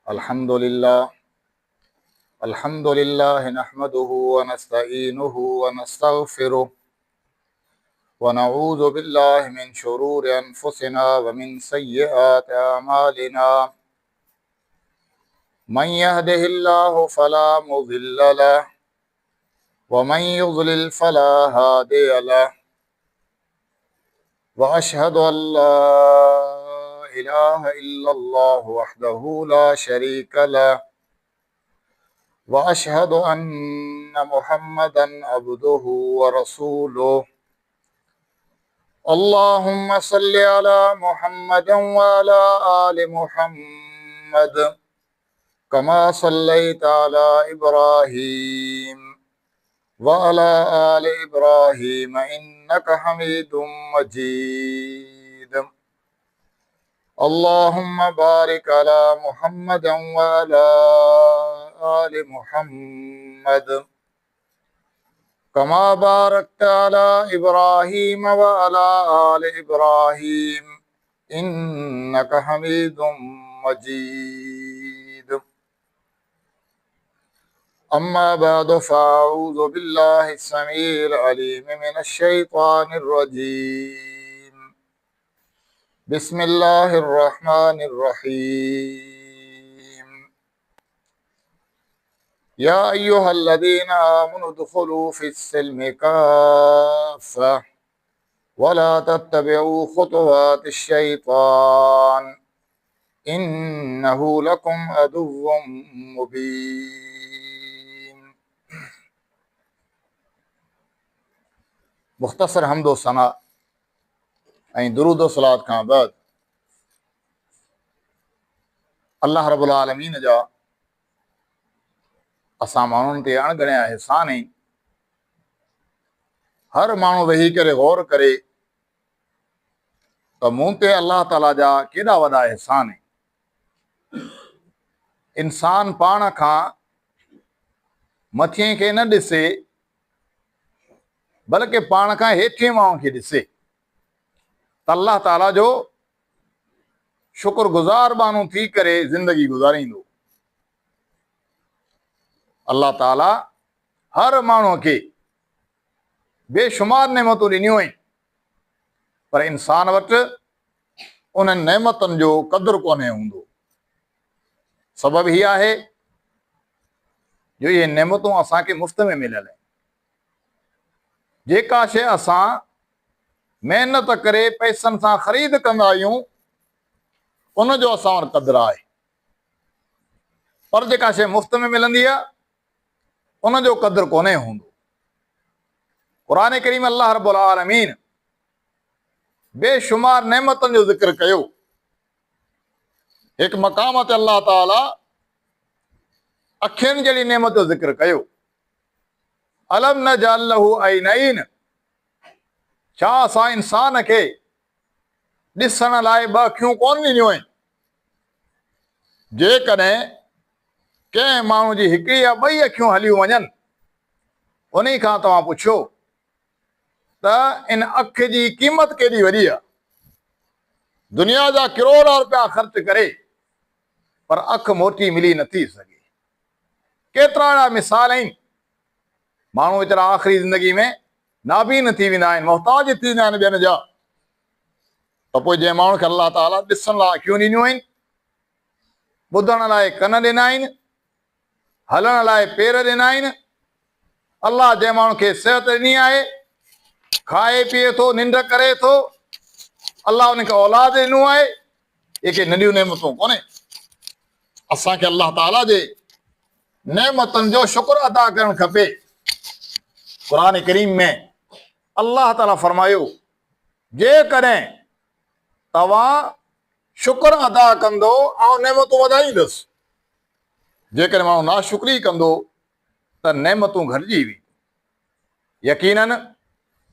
अल्हम्दुलिल्लाह नहमदुहु व नस्तईनुहु व नस्तगफिरुह व नऊज़ु बिल्लाहि मिन शुरूरि अनफुसिना व मिन सय्यिआति अमालिना मन यहदिहिल्लाहु फला मुज़िल्ल लहु व मन युज़लिल फला हादिय लहु व अशहदु अल्ला इलाहा इल्लल्लाहु वहदहु ला शरीका लहु व अशहदु अन्न मुहम्मदन अब्दुहु व रसूलुहु। अल्लाहुम्मा सल्लि अला मुहम्मदिन व अला आलि मुहम्मद कमा सल्लैता अला इब्राहीम व अला आलि इब्राहीम इन्नका हमीदुम मजीद। अल्लाहुम्मा बारिक अला मुहम्मदिन व अला आलि मुहम्मद कमा बारकता अला इब्राहीम व अला आलि इब्राहीम इन्नका हमीदुम मजीद। अम्मा बअद फ़अऊज़ु बिल्लाहि अस्समीइल अलीम मिनश शैतानिर रजीम। बिस्मिल्लाहिर रहमानिर रहीम। या अय्युहल्लज़ीना आमनु उदख़ुलू फ़िस्सिल्मि काफ़्फ़ा वला तत्तबिऊ ख़ुतुवातिश शैतान इन्नहु लकुम अदुव्वुम मुबीन। मुख़्तसर हम्दो सना ऐं दुरूद सलात खां बाद अल्लाह रब्बुल आलमीन जा असां माण्हुनि ते अणगणिया एहसान आहिनि। हर माण्हू वेही करे गौर करे त मूं ते अल्लाह ताला जा केॾा वॾा एहसान आहिनि। इंसान पाण खां मथिएं खे न ॾिसे बल्कि पाण खां हेठिएं माण्हू खे ॾिसे त अल्लाह ताला जो शुक्रगुज़ार माण्हू थी करे ज़िंदगी गुज़ारींदो। अल्लाह ताला हर माण्हूअ खे बेशुमार नेमतूं ॾिनियूं आहिनि, पर इंसान वटि उन्हनि नेमतुनि जो क़दुरु कोन्हे हूंदो। सबबु हीअ आहे जो इहे नेमतूं असांखे मुफ़्त में मिलियल आहिनि। जेका शइ असां महिनत करे पैसनि सां ख़रीद कंदा आहियूं उनजो असां वटि क़दुरु आहे, पर जेका शइ मुफ़्त में मिलंदी आहे उनजो क़दुरु कोन्हे हूंदो। क़ुरान करीम अल्लाह रब्बुल आलमीन बेशुमार नेमतुनि जो ज़िक्र कयो। हिकु मक़ाम ते अल्लाह ताला अखियुनि जहिड़ी नेमत जो ज़िक्र कयो। अलम नजअल लहू ऐनैन, छा असां इंसान खे ॾिसण लाइ ॿ अखियूं कोन ॾिनियूं आहिनि? जेकॾहिं कंहिं माण्हू जी हिकिड़ी या ॿई अखियूं हलियूं वञनि उन खां तव्हां पुछो त इन अख जी क़ीमत केॾी वॾी आहे। दुनिया जा करोड़ रुपया ख़र्च करे पर अख मोटी मिली नथी सघे। केतिरा अहिड़ा मिसाल आहिनि, माण्हू वीचारा आख़िरी ज़िंदगी में नाबीन थी वेंदा आहिनि, मुहताज थी वेंदा आहिनि ॿियनि जा, त पोइ जंहिं माण्हू खे अल्लाह ताला ॾिसण लाइ अखियूं ॾिनियूं आहिनि, ॿुधण लाइ कन ॾिना आहिनि, हलण लाइ पेर ॾिना आहिनि, अल्लाह जंहिं माण्हू खे सिहत ॾिनी आहे, खाए पीए थो, निंड करे थो, अल्लाह उनखे औलाद ॾिनो आहे, इहे नंढियूं नेमतूं कोन्हे। असांखे अल्लाह ताला जे नेमतुनि जो शुक्र अदा करणु खपे। क़ुरान करीम में अल्लाह ताला फरमायो, जेकॾहिं तव्हां शुक्र अदा कंदो ऐं नेमतूं वधाईंदुसि, जेकॾहिं माण्हू नाशुक्री कंदो त नेमतूं घटिजी वेंदियूं। यकीनन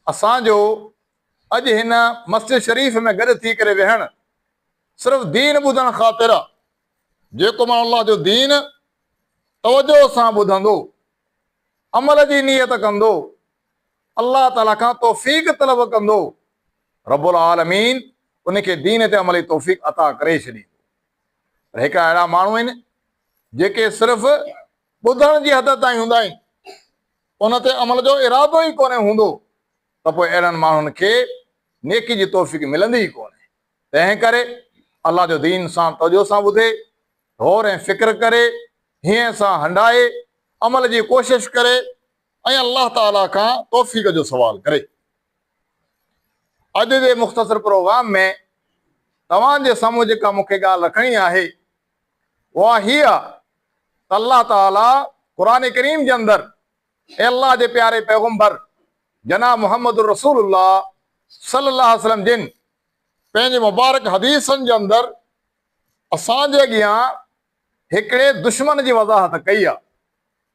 असांजो अॼु हिन मस्जिद शरीफ़ में गॾु थी करे वेहणु सिर्फ़ु दीन ॿुधण ख़ातिर आहे। जेको माण्हू अल्लाह जो दीन तवजो सां ॿुधंदो, अमल जी नियत कंदो, अल्लाह ताला खां तौफ़ीक़ तलब कंदो, रब्बुल आलमीन उनखे दीन ते अमल जी तौफ़ीक़ अता करे छॾींदो। पर हिकिड़ा अहिड़ा माण्हू आहिनि जेके सिर्फ़ु ॿुधण जी हद ताईं हूंदा आहिनि, उन ते अमल जो इरादो ई कोन्हे हूंदो, त पोइ अहिड़नि माण्हुनि खे नेकी जी तौफ़ीक़ मिलंदी ई कोन्हे। तंहिं करे अलाह जो दीन सां तवजो सां ॿुधे, गौर ऐं फ़िक्र करे, हीअं सां हंडाए अमल जी कोशिशि करे ऐं अलाह ताला खां तौफ़ीक़ जो सुवाल करे। अॼु जे मुख़्तसर प्रोग्राम में तव्हांजे साम्हूं जेका मूंखे ॻाल्हि रखणी आहे उहा हीअ आहे त अलाह ताला क़ुर करीम जे अंदरि अलाह जे प्यारे पैगम्बर जनाब मोहम्मद रसूलुल्लाह सल्लल्लाहु अलैहि वसल्लम जिन पंहिंजे मुबारक हदीसनि जे अंदरि असांजे अॻियां हिकिड़े दुश्मन जी वज़ाहत कई आहे।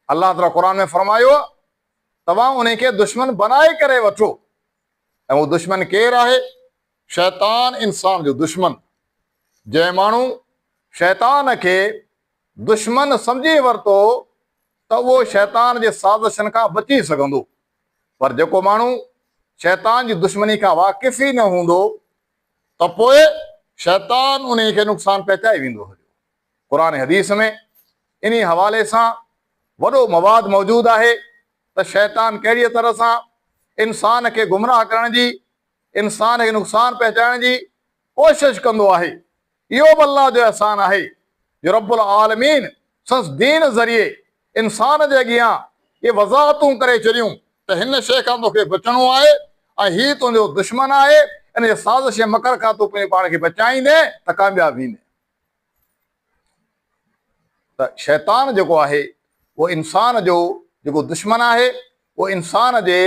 अलाह ताला क़ुर में फरमायो तव्हां उन खे दुश्मन बनाए करे वठो, ऐं उहो दुश्मन केरु आहे? शैतान, इंसान जो दुश्मन। जंहिं माण्हू शैतान खे दुश्मन सम्झी वरितो त उहो शैतान जे साज़िशनि खां बची सघंदो, पर जेको माण्हू शैतान जी दुश्मनी खां वाक़िफ़ ई न हूंदो त पोइ शैतान उन खे नुक़सानु पहुचाए वेंदो हुयो। क़ुर हदीस में इन हवाले सां वॾो मवाद मौजूदु आहे त शैतान कहिड़ीअ तरह सां इंसान खे गुमराह करण जी, इंसान खे नुक़सानु पहुचाइण जी कोशिशि कंदो आहे। इहो बि अल्लाह जो अहसान आहे जो रब्बुल आलमीन संस दीन ज़रिए इंसान जे अॻियां इहे वज़ाहतूं करे छॾियूं त हिन शइ खां तोखे बचणो आहे ऐं हीउ तुंहिंजो दुश्मन आहे, इन जे साज़िश ऐं मकर खां तूं पंहिंजे पाण खे बचाईंदे त कामयाबु थींदे। त शैतान जेको आहे उहो इंसान जो जेको दुश्मन आहे, उहो इंसान जे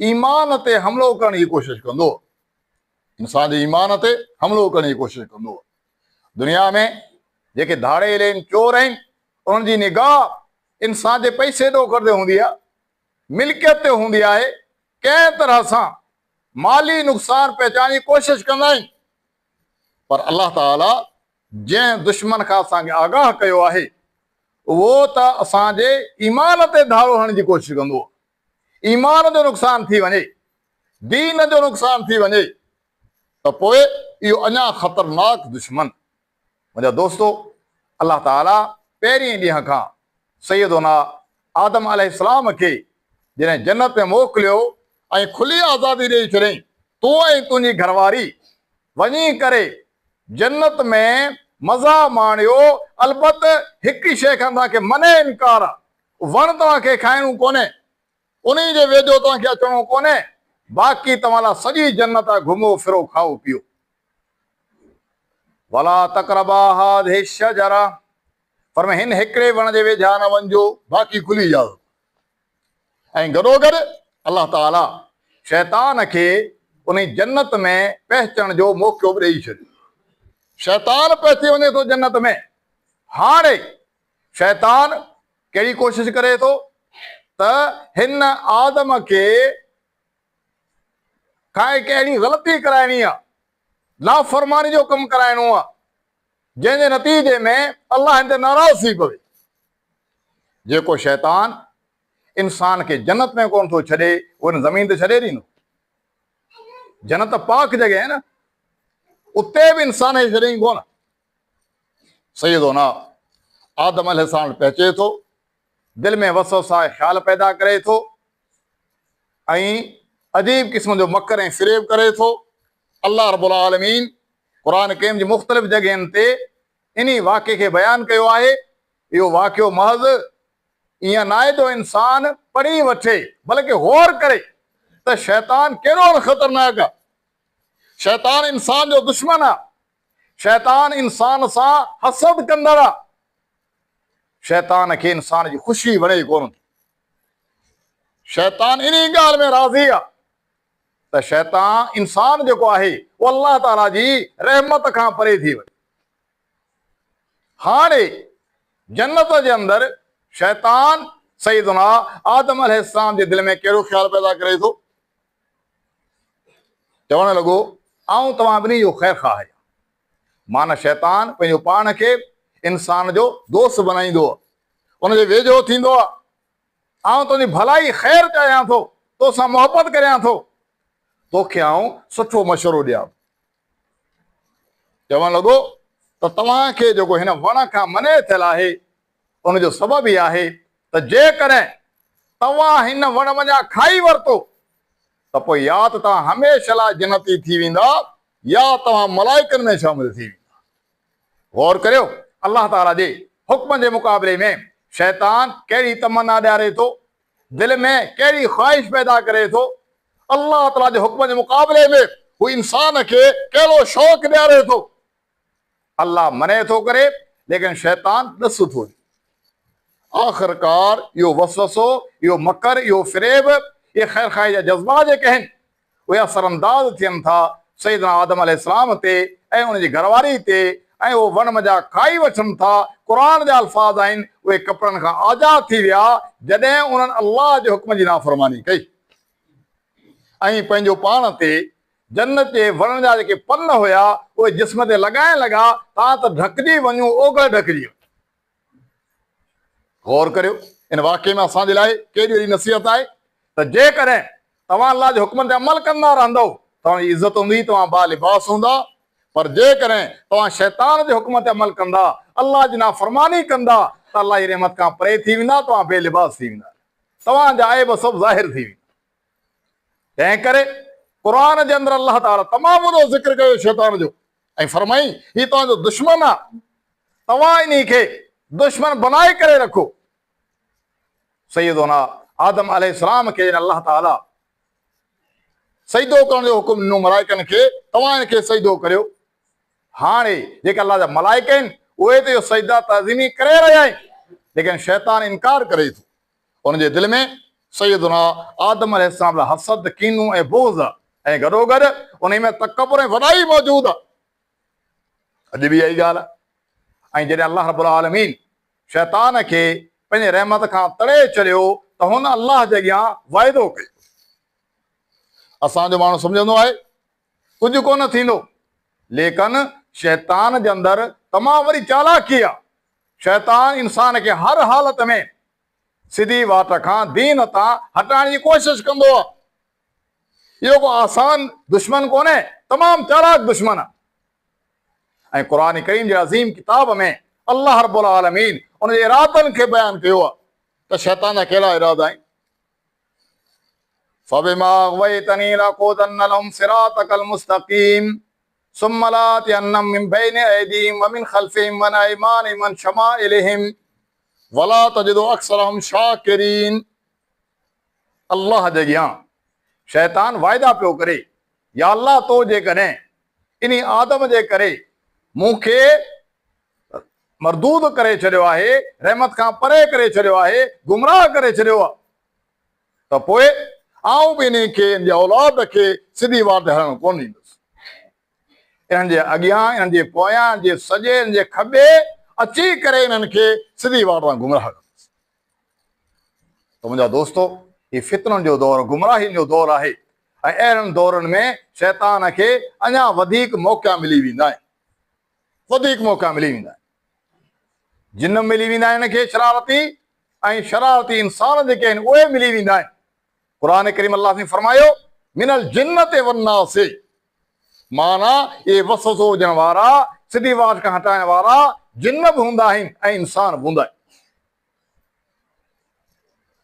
ईमान ते हमिलो करण जी कोशिशि कंदो, इंसान जे ईमान ते हमिलो करण जी कोशिशि कंदो। दुनिया में जेके धाड़ेल आहिनि, चोर आहिनि, उन्हनि जी निगाह इंसान जे पैसे ॾोकर ते हूंदी आहे, मिल्कियत ते हूंदी आहे, कंहिं तरह सां माली नुक़सानु पहुचाइण जी कोशिशि कंदा आहिनि। पर अलाह ताला जंहिं दुश्मन खां असांखे आगाह कयो आहे उहो त असांजे ईमान ते धारो हणण जी कोशिशि कंदो। ईमान जो नुक़सानु थी वञे, दीन जो नुक़सानु थी वञे त पोइ इहो अञा ख़तरनाक दुश्मन। मुंहिंजा दोस्तो, अलाह ताला पहिरीं ॾींहं खां सैयदुना आदम अलैहिस्सलाम खे जॾहिं जन्नत में मोकिलियो ऐं खुली आज़ादी ॾेई छॾियईं, तूं ऐं तुंहिंजी घरवारी वञी करे जन्नत में मज़ा माणियो, अलबत हिकु शइ खां तव्हांखे मने इनकार आहे, वण तव्हांखे खाइणो कोन्हे, उन जे वेझो तव्हांखे अचिणो कोन्हे, बाक़ी तव्हां लाइ सॼी जन्नत आहे, घुमो फिरो खाओ पीओ। वला तक़रबा हाज़िहि शजरा, पर हिन हिकिड़े वण जे वेझा न वञिजो, बाक़ी खुली इजाज़त। ऐं गॾोगॾु अलाह ताला शैतान खे उन जन्नत में पहुचण जो मौक़ो बि ॾेई छॾियो। शैतान पहुची वञे थो जन्नत में। हाणे शैतान कहिड़ी कोशिशि करे थो त हिन आदम खे कहिड़ी ग़लती कराइणी आहे, लाफ़रमानी जो कमु कराइणो आहे, जंहिंजे नतीजे में अलाह हिन ते नाराज़ थी पवे। जेको शैतान इंसान खे जन्नत में कोन थो छॾे, उहो हिन ज़मीन ते छॾे ॾींदो। जन्नत पाक जॻह आहे न, उते बि इंसान खे छॾे कोन। सैयदुना आदम अलैहिस्सलाम पहुचे थो, दिलि में वसवसा ख़्याल पैदा करे थो ऐं अजीब क़िस्म जो मकर ऐं फ़रेब करे थो। अल्लाह रब्बुल आलमीन क़ुर करीम जी मुख़्तलिफ़ जॻहियुनि ते इन वाक़े खे बयानु कयो आहे। इहो वाक़ियो महज़ ईअं न आहे जो इंसान पढ़ी वठे, बल्कि गौर करे त शैतान कहिड़ो ख़तरनाक आहे। शैतान इंसान जो दुश्मन आहे। शैतान इंसान सां हसद कंदड़ आहे। शैतान खे इंसान जी ख़ुशी वणे कोन थी। शैतान इन ॻाल्हि में राज़ी आहे त शैतान इंसान जेको आहे उहो अल्लाह ताला जी रहमत खां परे थी वञे। हाणे जन्नत जे अंदरि शैतान सैयदुना आदम अलैहिस्सलाम जे दिलि में कहिड़ो ख़्याल पैदा करे थो? चवणु लॻो आऊं तव्हां ॿिन्ही जो ख़ैर ख़्वाह आहियां। माना शैतान पंहिंजो पाण खे इंसान जो दोस्त बनाईंदो, उनजे वेझो थींदो आहे। आऊं तुंहिंजी भलाई ख़ैर चाहियां थो, तोसां मोहबत करियां थो, तोखे आऊं सुठो मशवरो ॾियां। चवण लॻो त तव्हांखे जेको हिन वण खां मने थियल आहे उनजो सबबु इहा आहे त जेकॾहिं तव्हां हिन वण वञा खाई वरितो त पोइ या त तव्हां हमेशह लाइ जन्नती थी वेंदा या तव्हां मलाइकनि में शामिल थी वेंदा। गौर करियो, अलाह ताला जे हुक्म जे मुक़ाबले में शैतान कहिड़ी तमन्ना ॾियारे थो, दिलि में कहिड़ी ख़्वाहिश पैदा करे थो। अलाह ताला जे हुक्म जे मुक़ाबले में हू इंसान खे कहिड़ो शौक़ु ॾियारे थो। अलाह मने थो करे लेकिन शैतान ॾस थो ॾे। आख़िरकार इहो वसवसो, इहो मकर, इहो फ़रेब, इहे ख़ैर ख़ाई जा जज़्बा जेके आहिनि उहे असरअंदाज़ थियनि था सैयदना आदम अलैहिस्सलाम ते ऐं उनजी घरवारी ते, ऐं उहो वन मज़ा खाई वठनि था। क़ुर जा अल्फाज़ आहिनि, उहे कपिड़नि खां आज़ाद थी विया जॾहिं उन्हनि अलाह जे हुक्म जी नाफ़रमानी कई ऐं पंहिंजो पाण ते जन्नत जे वण जा जेके पन हुया उहे जिस्म ते लॻाइण लॻा। तव्हां त ढकिजी वञो, ओघड़ ढकिजी वञो। गौर करियो, इन वाक़े में असांजे लाइ कहिड़ी अहिड़ी नसीहत आहे त जेकॾहिं तव्हां अलाह जे हुक्म ते अमल कंदा रहंदव तव्हांजी इज़त हूंदी, तव्हां बालिबास हूंदा। पर जेकॾहिं तव्हां शैतान जे हुक्म ते अमल कंदा, अलाह जी नाफ़रमानी कंदा त अलाह जी रहमत खां परे थी वेंदा, तव्हां बेलिबास थी वेंदा, तव्हांजा ऐब सभु ज़ाहिर थी वेंदा। तंहिं करे क़ुर जे अंदरि अलाह ताला तमामु वॾो ज़िक्र कयो शैतान जो ऐं फरमाई हीउ तव्हांजो दुश्मन आहे, तव्हां इन खे दुश्मन बनाए करे रखो। सैयदना आदम अलैहिस्सलाम खे अलाह ताला सजदो करण जो हुकुम ॾिनो मलाइकनि खे, तव्हां हिनखे सजदो करियो। हाणे जेके अलाह जा मलाइक आहिनि उहे त इहो सजदा तज़ीमी करे रहिया आहिनि लेकिन शैतान इनकार करे थो। उनजे दिलि में सैयदना आदम अलैहिस्सलाम लाइ हसद, कीनू ऐं बोज़ आहे ऐं गॾोगॾु उन में तकबर ऐं वॾाई मौजूदु आहे। अॼु बि इहा ई ॻाल्हि आहे। ऐं जॾहिं अलाह रब्बुल आलमीन शैतान खे पंहिंजे रहमत खां तड़े छॾियो त हुन अलाह जे अॻियां वाइदो कयो। असांजो माण्हू सम्झंदो आहे कुझु कोन थींदो, लेकिन शैतान जे अंदरि तमामु वॾी चालाकी आहे। शैतान इंसान खे हर हालत में सिधी वाट खां, दीन तां हटाइण जी कोशिशि कंदो आहे। इहो को आसान दुश्मन कोन्हे, तमामु चालाक दुश्मन आहे। ऐं क़ुर करीम जे अज़ीम किताब में अलाह रब्बुल आलमीन उनजे इरादनि खे बयानु कयो आहे त शैतान जा कहिड़ा इरादा आहिनि। फबिमा अग़वयतनी लअक़ऊदन्न लहुम सिरातकल मुस्तक़ीम सुम्मा लआतियन्नहुम मिन बैनि अयदीहिम व मिन ख़ल्फ़िहिम व अन अयमानिहिम व अन शमाइलिहिम वला तजिदु अक्सरहुम शाकिरीन। अल्लाह जे अॻियां शैतान वाइदा पियो करे, या अल्लाह तो जेकॾहिं इन आदम जे करे मूंखे मरदूद करे छॾियो आहे, रहमत खां परे करे छॾियो आहे, गुमराह करे छॾियो आहे, त पोइ आऊं बि इन खे इन जे औलाद खे सिधी वाट ते हलणु कोन ॾींदुसि। इन्हनि जे अॻियां, इन्हनि जे पोयां, इन्हनि जे सॼे, इन्हनि जे खॿे अची करे इन्हनि खे सिधी वाट तां गुमराह कंदुसि। त मुंहिंजा दोस्तो, हीउ फितननि जो दौरु, गुमराहियुनि जो दौरु आहे ऐं अहिड़नि दौरनि में शैतान खे अञा वधीक मौक़ा मिली वेंदा आहिनि, वधीक मौक़ा मिली वेंदा आहिनि। जिन मिली वेंदा आहिनि हिनखे शरारती, ऐं शरारती इंसान जेके आहिनि उहे मिली वेंदा आहिनि। क़ुर करीम अल्लाह ने फरमायो मिनल जिन्नति वन्नास, माना इहे वसवसो हुजण वारा, सिधी वाट खां हटाइण वारा जिन बि हूंदा आहिनि ऐं इंसान बि हूंदा आहिनि।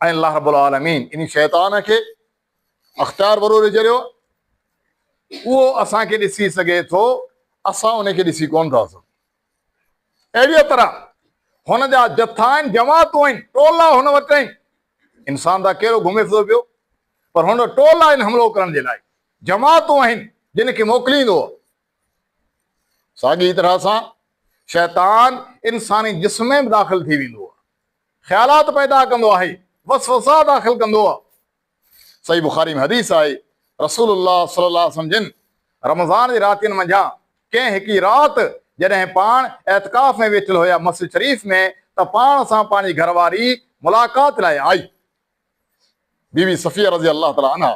ऐं अल्लाह रब्बुल आलमीन इन शैतान खे अख़्तियार वॾो ॾेई छॾियो। उहो असांखे ॾिसी सघे थो, असां उनखे ॾिसी कोन था सघूं। अहिड़ीअ तरह हुन जा जथा आहिनि, जमातूं आहिनि, टोला हुन वटि आहिनि। इंसान त कहिड़ो घुमे फिरे पियो, पर हुन टोला आहिनि हमलो करण जे लाइ, जमातूं आहिनि जिन खे मोकिलींदो। साॻी तरह सां शैतान इंसानी जिस्म में बि दाख़िल थी वेंदो आहे, ख़्यालात पैदा कंदो आहे, वसवसा दाख़िल कंदो आहे। सही बुखारी में हदीस आहे, रसूलुल्लाह सल्लल्लाहु अलैहि वसल्लम जिन रमज़ान जी रातियुनि मंझां कंहिं हिकड़ी राति जॾहिं पाण एतकाफ़ में वेठल हुया मस्जिद शरीफ़ में, त पाण सां पंहिंजी घरवारी मुलाक़ात लाइ आई, बीबी सफ़िया रज़ी अल्लाह ताला अन्हा।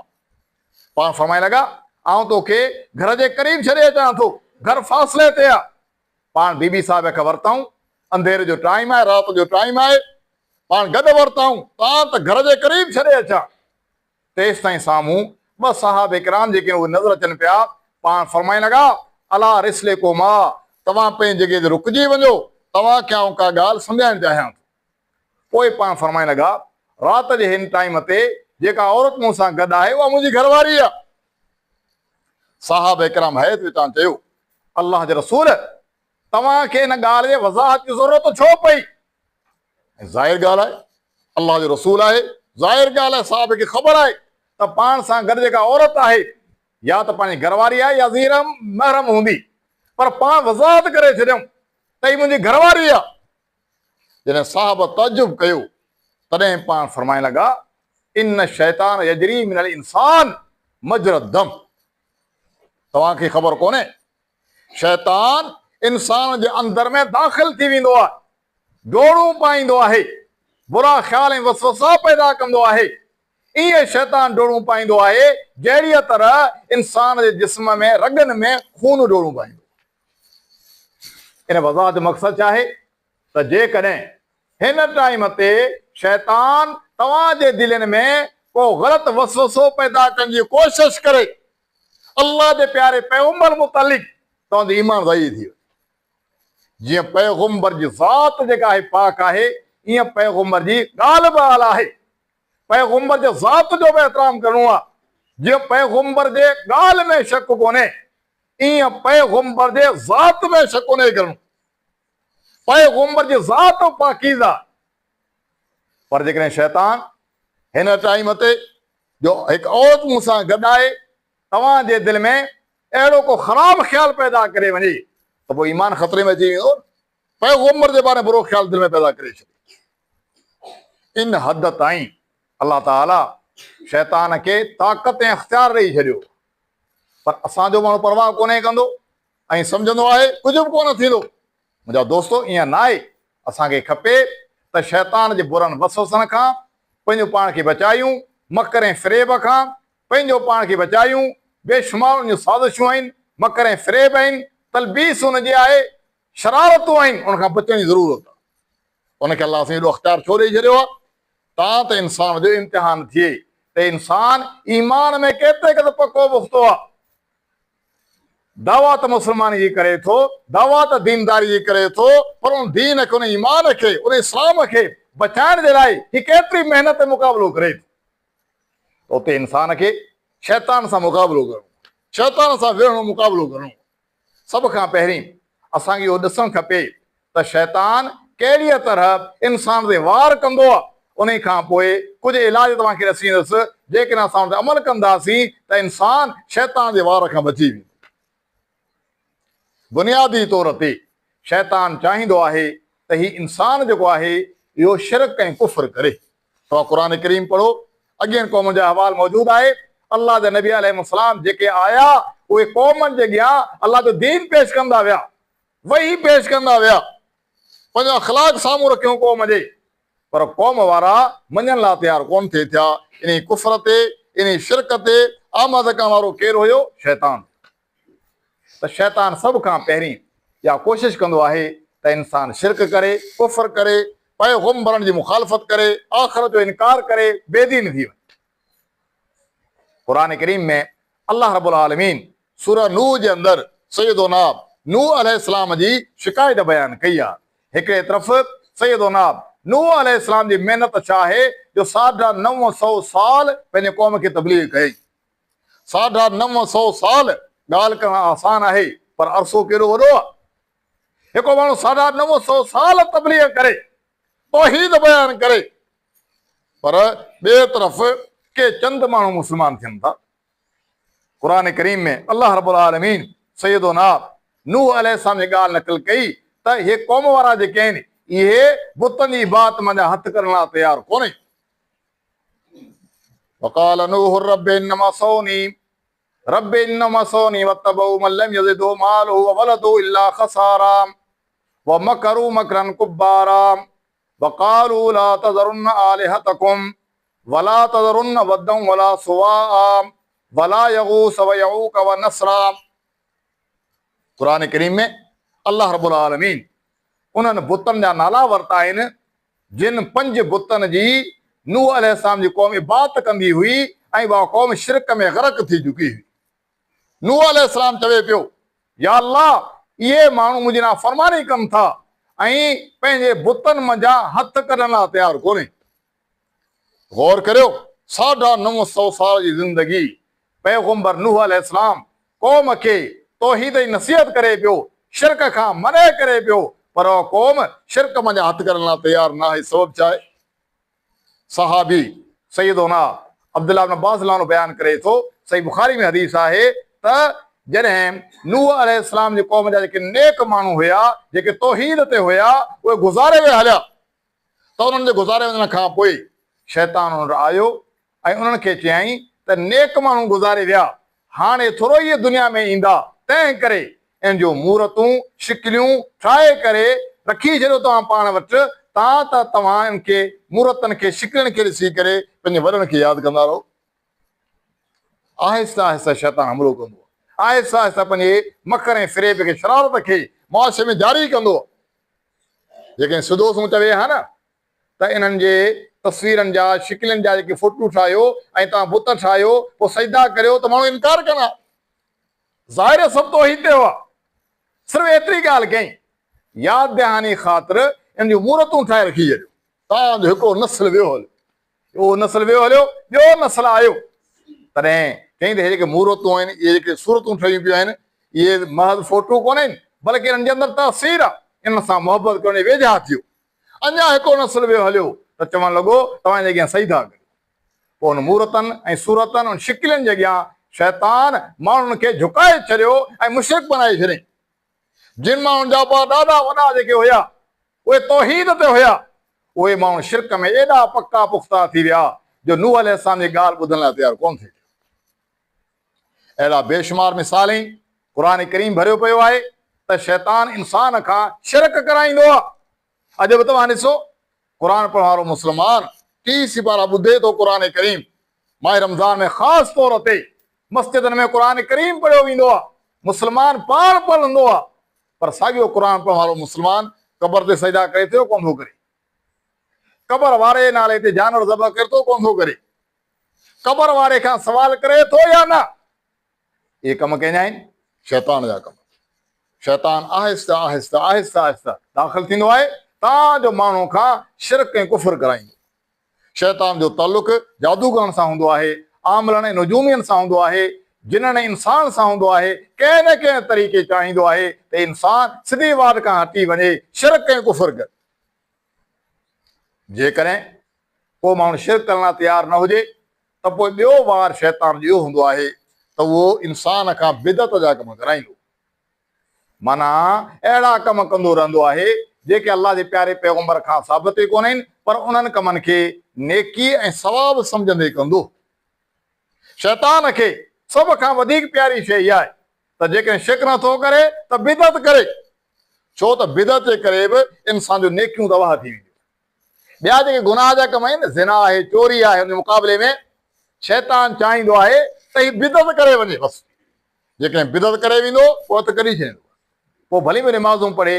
पाण फरमाइण लॻा आऊं तोखे घर जे क़रीब छॾे अचां थो, घर फ़ासिले ते आहे। पाण बीबी साहिब खे वरितऊं, अंधेरे जो टाइम आहे, राति जो टाइम आहे, पाण गॾु वरितऊं, तव्हां त घर जे क़रीब छॾे अचां। तेसि ताईं साम्हूं ॿ सहाबा किराम जेके उहे नज़र अचनि पिया, पाण फरमाइण लॻा अला रिसले को मां, तव्हां पंहिंजी जॻह ते रुकिजी वञो, तव्हांखे आउं का ॻाल्हि सम्झाइण चाहियां थो। पोइ पाण फरमाइण लॻा, राति जे हिन टाइम ते जेका औरत मूं सां गॾु आहे उहा मुंहिंजी घरवारी आहे। साहब इकराम हैत विचां चयो, अल्लाह जे रसूल, तव्हांखे हिन ॻाल्हि जे वज़ाहत जी ज़रूरत छो पई? ज़ाहिर ॻाल्हि आहे, अल्लाह जो रसूल आहे, ज़ाहिर ॻाल्हि आहे, साहब खे ख़बर आहे त पाण सां गॾु जेका औरत आहे या त पंहिंजी घरवारी आहे या ज़ीर महरम हूंदी, पर पाण वज़ाहत करे छॾियऊं त ही मुंहिंजी घरवारी आहे। जॾहिं साहब तजुब कयो तॾहिं पाण फरमाइण लॻा, इन शैतान यजरी मिनल इंसान मजर दम। तव्हांखे ख़बर कोन्हे, शैतान इंसान जे अंदर में दाख़िल थी वेंदो आहे, डोड़ूं पाईंदो आहे, बुरा ख़्याल ऐं वसवसा पैदा कंदो आहे। ईअं शैतान डोड़ूं पाईंदो आहे जहिड़ीअ तरह इंसान जे जिस्म में रगनि में खून डोड़ूं पाईंदो। इन वज़ाहत जो मक़सदु छा आहे त जेकॾहिं हिन टाइम ते शैतान तव्हांजे दिलनि में को ग़लति वसवसो पैदा करण जी कोशिश करे, अल्लाह जे प्यारे पैगंबर मुतालिक तव्हांजो ईमान ज़ईफ़ थी वञे। जीअं पैगंबर जी ज़ात जेका आहे पाक आहे, ईअं पैगंबर जी ॻाल्हि बि आला आहे। पैगंबर जे ज़ात जो बि एतिराम करणो आहे। जीअं पैगंबर जे ॻाल्हि में शक कोन्हे, ईअं पैगंबर जे ज़ात में शक कोन्हे करणो। पैगंबर जी ज़ात पाकीज़ा। पर जेकॾहिं शैतान हिन टाइम ते जो हिकु औरत मूं सां गॾु आहे, तव्हांजे दिलि में अहिड़ो को ख़राब ख़्याल पैदा करे वञे त पोइ ईमान ख़तरे में अची वेंदो। पैगंबर जे बारे में बुरो ख़्याल दिलि में पैदा करे छॾे। इन हद ताईं अल्लाह ताला शैतान खे ताक़त ऐं इख़्तियार ॾेई छॾियो। पर असांजो माण्हू परवाह कोन्हे कंदो ऐं सम्झंदो आहे कुझु बि कोन थींदो। मुंहिंजा दोस्तो, ईअं न आहे। असांखे खपे त शैतान जे बुरनि वसवसनि खां पंहिंजो पाण खे बचायूं, मकर ऐं फ़रेब खां पंहिंजो पाण खे बचायूं। बेशुमार उन जूं साज़िशूं आहिनि, मकर ऐं फ़रेब आहिनि, तलबीस हुनजी आहे, शरारतूं आहिनि, उनखां बचण जी ज़रूरत आहे। उनखे अलाह साईं एॾो अख़्तियार छो ॾेई छॾियो आहे? तां त इंसान जो इम्तिहान थिए त इंसान ईमान में केतिरे क़दुरु पको पुख़्तो आहे। दावा त मुस्लमानी जी करे थो, दावा त दीनदारी जी करे थो, पर उन दीन खे, उन ईमान खे, उन इस्लाम खे बचाइण जे लाइ ही केतिरी महिनत मुक़ाबिलो करे थो। उते इंसान खे शैतान सां मुक़ाबिलो करणो, शैतान सां विढ़णो, मुक़ाबिलो करणो। सभ खां पहिरीं असांखे इहो ॾिसणु खपे त शैतान कहिड़ीअ तरह इंसान ते वार कंदो आहे। उन खां पोइ कुझु इलाज तव्हांखे ॾसींदुसि। जेकॾहिं असां उन ते अमल कंदासीं त इंसान शैतान जे वार खां बची वेंदो। बुनियादी तौर ते शैतान चाहींदो आहे त ही इंसान जेको आहे इहो शिरक ऐं कुफ्र करे। तव्हां क़ुर करीम पढ़ो, अॻियनि क़ौम जो अहवाल मौजूदु आहे। अल्लाह जा नबी अलैहिस्सलाम जेके आया उहे क़ौमनि जे अॻियां अल्लाह जो दीन पेश कंदा विया, वही पेश कंदा विया, पंहिंजो अख़लाक साम्हूं रखियो क़ौम जे। पर क़ौम वारा मञण लाइ तयारु कोन थिए थिया। इन कुफ्र ते, इन शिरक ते आमद करण वारो केरु हुयो? शैतान। त शैतान सभ खां पहिरीं इहा कोशिशि कंदो आहे त इंसान शिरक करे, कुफ्र करे, पैगंबरनि जी मुखालफ़त करे, आख़िरत जो इनकार करे, बेदीन थी वञे। क़ुर करीम में अल्लाह रब्बुल आलमीन सूरह नूह जे अंदरि सैयदना नूह अलैहिस्सलाम जी शिकायत बयानु कई आहे। हिकिड़े तरफ़ सैयदना नूह अलैहिस्सलाम जी महिनत छा आहे जो 950 साल पंहिंजे क़ौम खे तबलीग कई। 950 साल ॻाल्हि करणु आसान आहे, पर अरसो केॾो वॾो आहे। हिकु माण्हू 950 साल तबलीग करे, तौहीद बयानु करे, पर ॿिए तरफ़ के चंद माण्हू मुस्लमान थियनि था। क़ुर करीम में अल्लाह रब्बुल आलमीन सैयदना नूह अलैहिस्सलाम जी ॻाल्हि नक़ल कई त इहे क़ौम वारा जेके आहिनि इहे बुतनि जी इबादत मुंहिंजा हथ करण लाइ तयारु कोन्हे। वक़ाल नूह रब्बि इन्नहुम असौनी वत्तबऊ मन लम यज़िदहु मालुहु व वलदुहु इल्ला ख़सारा व मकरू मकरन कुब्बारा वक़ालू ला तज़रुन्न आलिहतकुम वला तज़रुन्न वद्दन वला सुवाआ वला यगूस व यऊक व नसरा। क़ुर करीम में अल्लाह रब्बुल आलमीन उन्हनि बुतनि जा नाला वरिता आहिनि जिन 5 बुतनि जी नूह अलैहिस्सलाम जी क़ौम इबादत कंदी हुई ऐं उहा क़ौम शिरक में ग़रक़ थी चुकी हुई। नूह अलैहिस्सलाम चवे पियो या अल्लाह ये माण्हू मुंहिंजी नाफ़रमानी कनि था ऐं पंहिंजे बुतनि मंझां हथ कढण लाइ तयारु कोन्हे। गौर करियो, 950 साल जी ज़िंदगी पैगंबर नूह अलैहिस्सलाम क़ौम खे तौहीद जी नसीहत करे पियो, शिरक खां मने करे पियो, पर उहा क़ौम शिरक मंझां हथ कढण लाइ तयारु न आहे। सबबु छा आहे? सहाबी सैयदना अब्दुल्लाह इब्न अब्बास बयान करे थो, सही बुखारी में हदीस आहे त जॾहिं नूह अलैहिस्सलाम जी क़ौम जा जेके नेक माण्हू हुया, जेके तौहीद ते हुया, उहे गुज़ारे विया हलिया, त उन्हनि जे गुज़ारे वञण खां पोइ शैतान उन वटि आयो ऐं उन्हनि खे चयईं त नेक माण्हू गुज़ारे विया, हाणे थोरो ई दुनिया में ईंदा, तंहिं करे इन जूं मूर्तूं शिकिलियूं ठाहे करे रखी छॾियो तव्हां पाण वटि, तव्हां इनखे मूर्तनि खे शिकिलियुनि खे ॾिसी करे पंहिंजे वॾनि खे यादि कंदा रहो। आहिस्ता आहिस्ता शैतान हमलो कंदो, आहिस्ता आहिस्ता पंहिंजे मकर ऐं फ़िरेब खे शरारत खे मुआशरे में जारी कंदो। जेके सुदोस मूं चवे हा न त इन्हनि जे तस्वीरनि जा शिकिलनि जा जेके फोटू ठाहियो ऐं तव्हां बुत ठाहियो, पोइ सजदा करियो त माण्हू इनकार कंदा। ज़ाहिर सभु तो हिते हुआ, सिर्फ़ु एतिरी ॻाल्हि कई, यादि दहानी ख़ातिर इन जूं मूर्तूं ठाहे रखी छॾियो। तव्हांजो हिकिड़ो नस्ल वियो हलियो, उहो नस्ल वियो हलियो, ॿियो नस्ल आयो। तॾहिं चई त जेके मूर्तूं आहिनि, इहे जेके सूरतूं ठहियूं पियूं आहिनि, इहे महज़ फोटू कोन्हनि, बल्कि इन्हनि जे अंदरि तसीर आहे, इन सां मोहबत करण वेझा थियो। अञा हिकिड़ो नस्ल वियो हलियो त चवणु लॻो तव्हांजे अॻियां सजदा करियो। पोइ उन मूर्तनि ऐं सूरतनि ऐं शिकिलनि जे अॻियां शैतान माण्हुनि खे झुकाए छॾियो ऐं मुशरिक बनाए छॾियईं। जिन माण्हुनि जा ॾाढा वॾा जेके हुया, उहे तौहीद ते हुया, उहे माण्हू शिरक में एॾा पका पुख़्ता थी विया जो नूह अलैहिस्सलाम जी ॻाल्हि ॿुधण लाइ तयारु कोन थी। अहिड़ा बेशुमार मिसालें क़ुर करीम भरियो पियो आहे त शैतान इंसान खां शिरक कराईंदो आहे। अॼु बि तव्हां ॾिसो, क़ुर पढ़ण वारो मुस्लमान 30 सिपारा ॿुधे थो क़ुर करीम, माह रमज़ान में ख़ासि तौर ते मस्जिदनि में क़ुर करीम पढ़ियो वेंदो आहे, मुस्लमान पाण पढ़ंदो आहे, पर साॻियो क़ुर पढ़ण वारो मुस्लमान क़बर ते सजदा करे थो कोन थो करे, क़बर वारे नाले ते जानवर ज़बह करे थो कोन थो करे, क़बर वारे खां सवाल करे थो या न। इहे कम कंहिंजा आहिनि? शैतान जा कम। शैतान आहिस्ता आहिस्ता आहिस्ता आहिस्ता दाख़िल थींदो आहे तव्हांजो माण्हू खां शिरक ऐं कुफर कराईंदो। शैतान जो तालुक जादूगरनि सां हूंदो आहे, आमलनि ऐं नजूमियुनि सां हूंदो आहे, जिन्हनि इंसान सां हूंदो आहे। कंहिं न कंहिं तरीक़े चाहींदो आहे त इंसान सिधी वाट खां हटी वञे, शिरक ऐं कुफर करे। जेकॾहिं को माण्हू शिरक करण लाइ तयारु न हुजे त पोइ ॿियो वार शैतान जो इहो हूंदो आहे त उहो इंसान खां बिदत जा कम कराईंदो। माना अहिड़ा कम कंदो रहंदो आहे जेके अल्लाह जे प्यारे पैगंबर खां साबित ई कोन्हनि, पर उन्हनि कमनि खे नेकी ऐं सवाब सम्झंदे कंदो। शैतान खे सभ खां वधीक प्यारी शइ इहा आहे त जेकॾहिं शिरक नथो करे त बिदत करे, छो त बिदत जे करे बि इंसान जूं नेकियूं तबाह थी वेंदियूं। ॿिया जेके गुनाह जा कम आहिनि, ज़िना आहे, चोरी आहे, हुन जे मुक़ाबले में शैतान चाहींदो आहे त हीउ बिदत करे वञे। बसि जेकॾहिं बिदत करे वेंदो पोइ त कढी छॾींदो, पोइ भली बि निमाज़ूं पढ़े,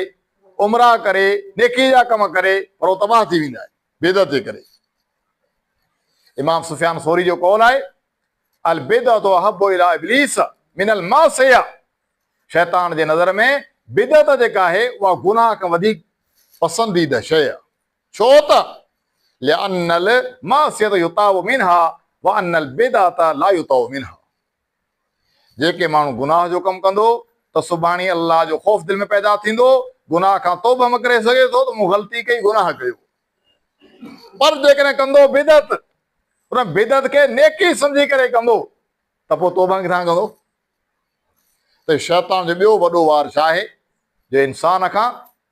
उमरा करे, नेकी जा कम करे, पर उहो तबाह थी वेंदा आहिनि बिदत जे करे। इमाम सुफ़ियान सौरी जो कौल आहे, अल बिदअतु अहब्बु इला इब्लीस मिनल मासिया। शैतान जे नज़र में बिदत जेका आहे उहा गुनाह खां वधीक पसंदीदा शइ आहे। छो त लिअन्नल मासियत युताब मिनहा व अन्नल बिदअत ला युताब मिनहा। जेके माण्हू गुनाह जो कमु कंदो त सुभाणे अल्लाह जो ख़ौफ़ दिलि में पैदा थींदो, गुनाह खां तौबा में करे सघे थो त मूं ग़लती कई, गुनाह कयो। पर जेकॾहिं कंदो बिदत, उन बिदत खे नेकी सम्झी करे कंदो त पोइ तौबा किथां कंदो? त शैतान जो ॿियो वॾो वार छा आहे जो इंसान खां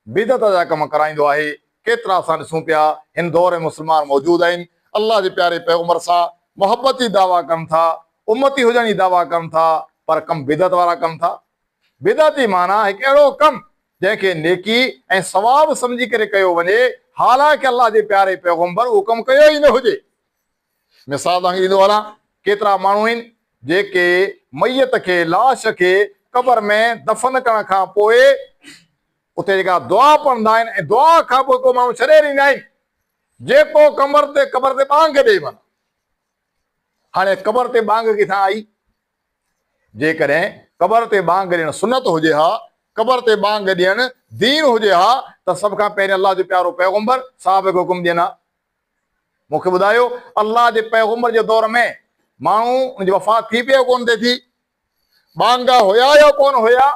बिदत जा कम कराईंदो आहे। केतिरा असां ॾिसूं पिया हिन दौर में मुस्लमान मौजूदु आहिनि, अल्लाह जे प्यारे पैगंबर सां मोहबत जी दावा कनि था, उम्मती हुजण जी दावा कनि था, पर कम बिदत वारा कनि था। बिदत जी माना हिकु अहिड़ो कमु जंहिंखे नेकी ऐं सवाब सम्झी करे कयो वञे, हालांकि अल्लाह जे प्यारे पैगंबर उहो कमु कयो ई न हुजे। मिसाल तव्हांखे ॾींदो हलां, केतिरा माण्हू आहिनि जेके मैयत खे, लाश खे क़बर में दफ़न करण खां पोइ उते जेका दुआ पढ़ंदा आहिनि ऐं दुआ खां पोइ को माण्हू छॾे ॾींदा आहिनि, जेको क़बर ते बांग ॾे वञे। हाणे क़बर ते बांग किथां आई? जेकॾहिं क़बर ते बांग ॾियणु सुनत हुजे हा, क़बर ते बांग ॾियणु दीन हुजे हा, त सभ खां पहिरियों अलाह जो प्यारो पैगम्बर साहब खे हुकुम ॾियनि हा। मूंखे ॿुधायो, अलाह जे पैगम्बर जे दौर में माण्हू उनजी वफ़ात थी पियो कोन थिए थी, बांगा हुया या कोन हुया,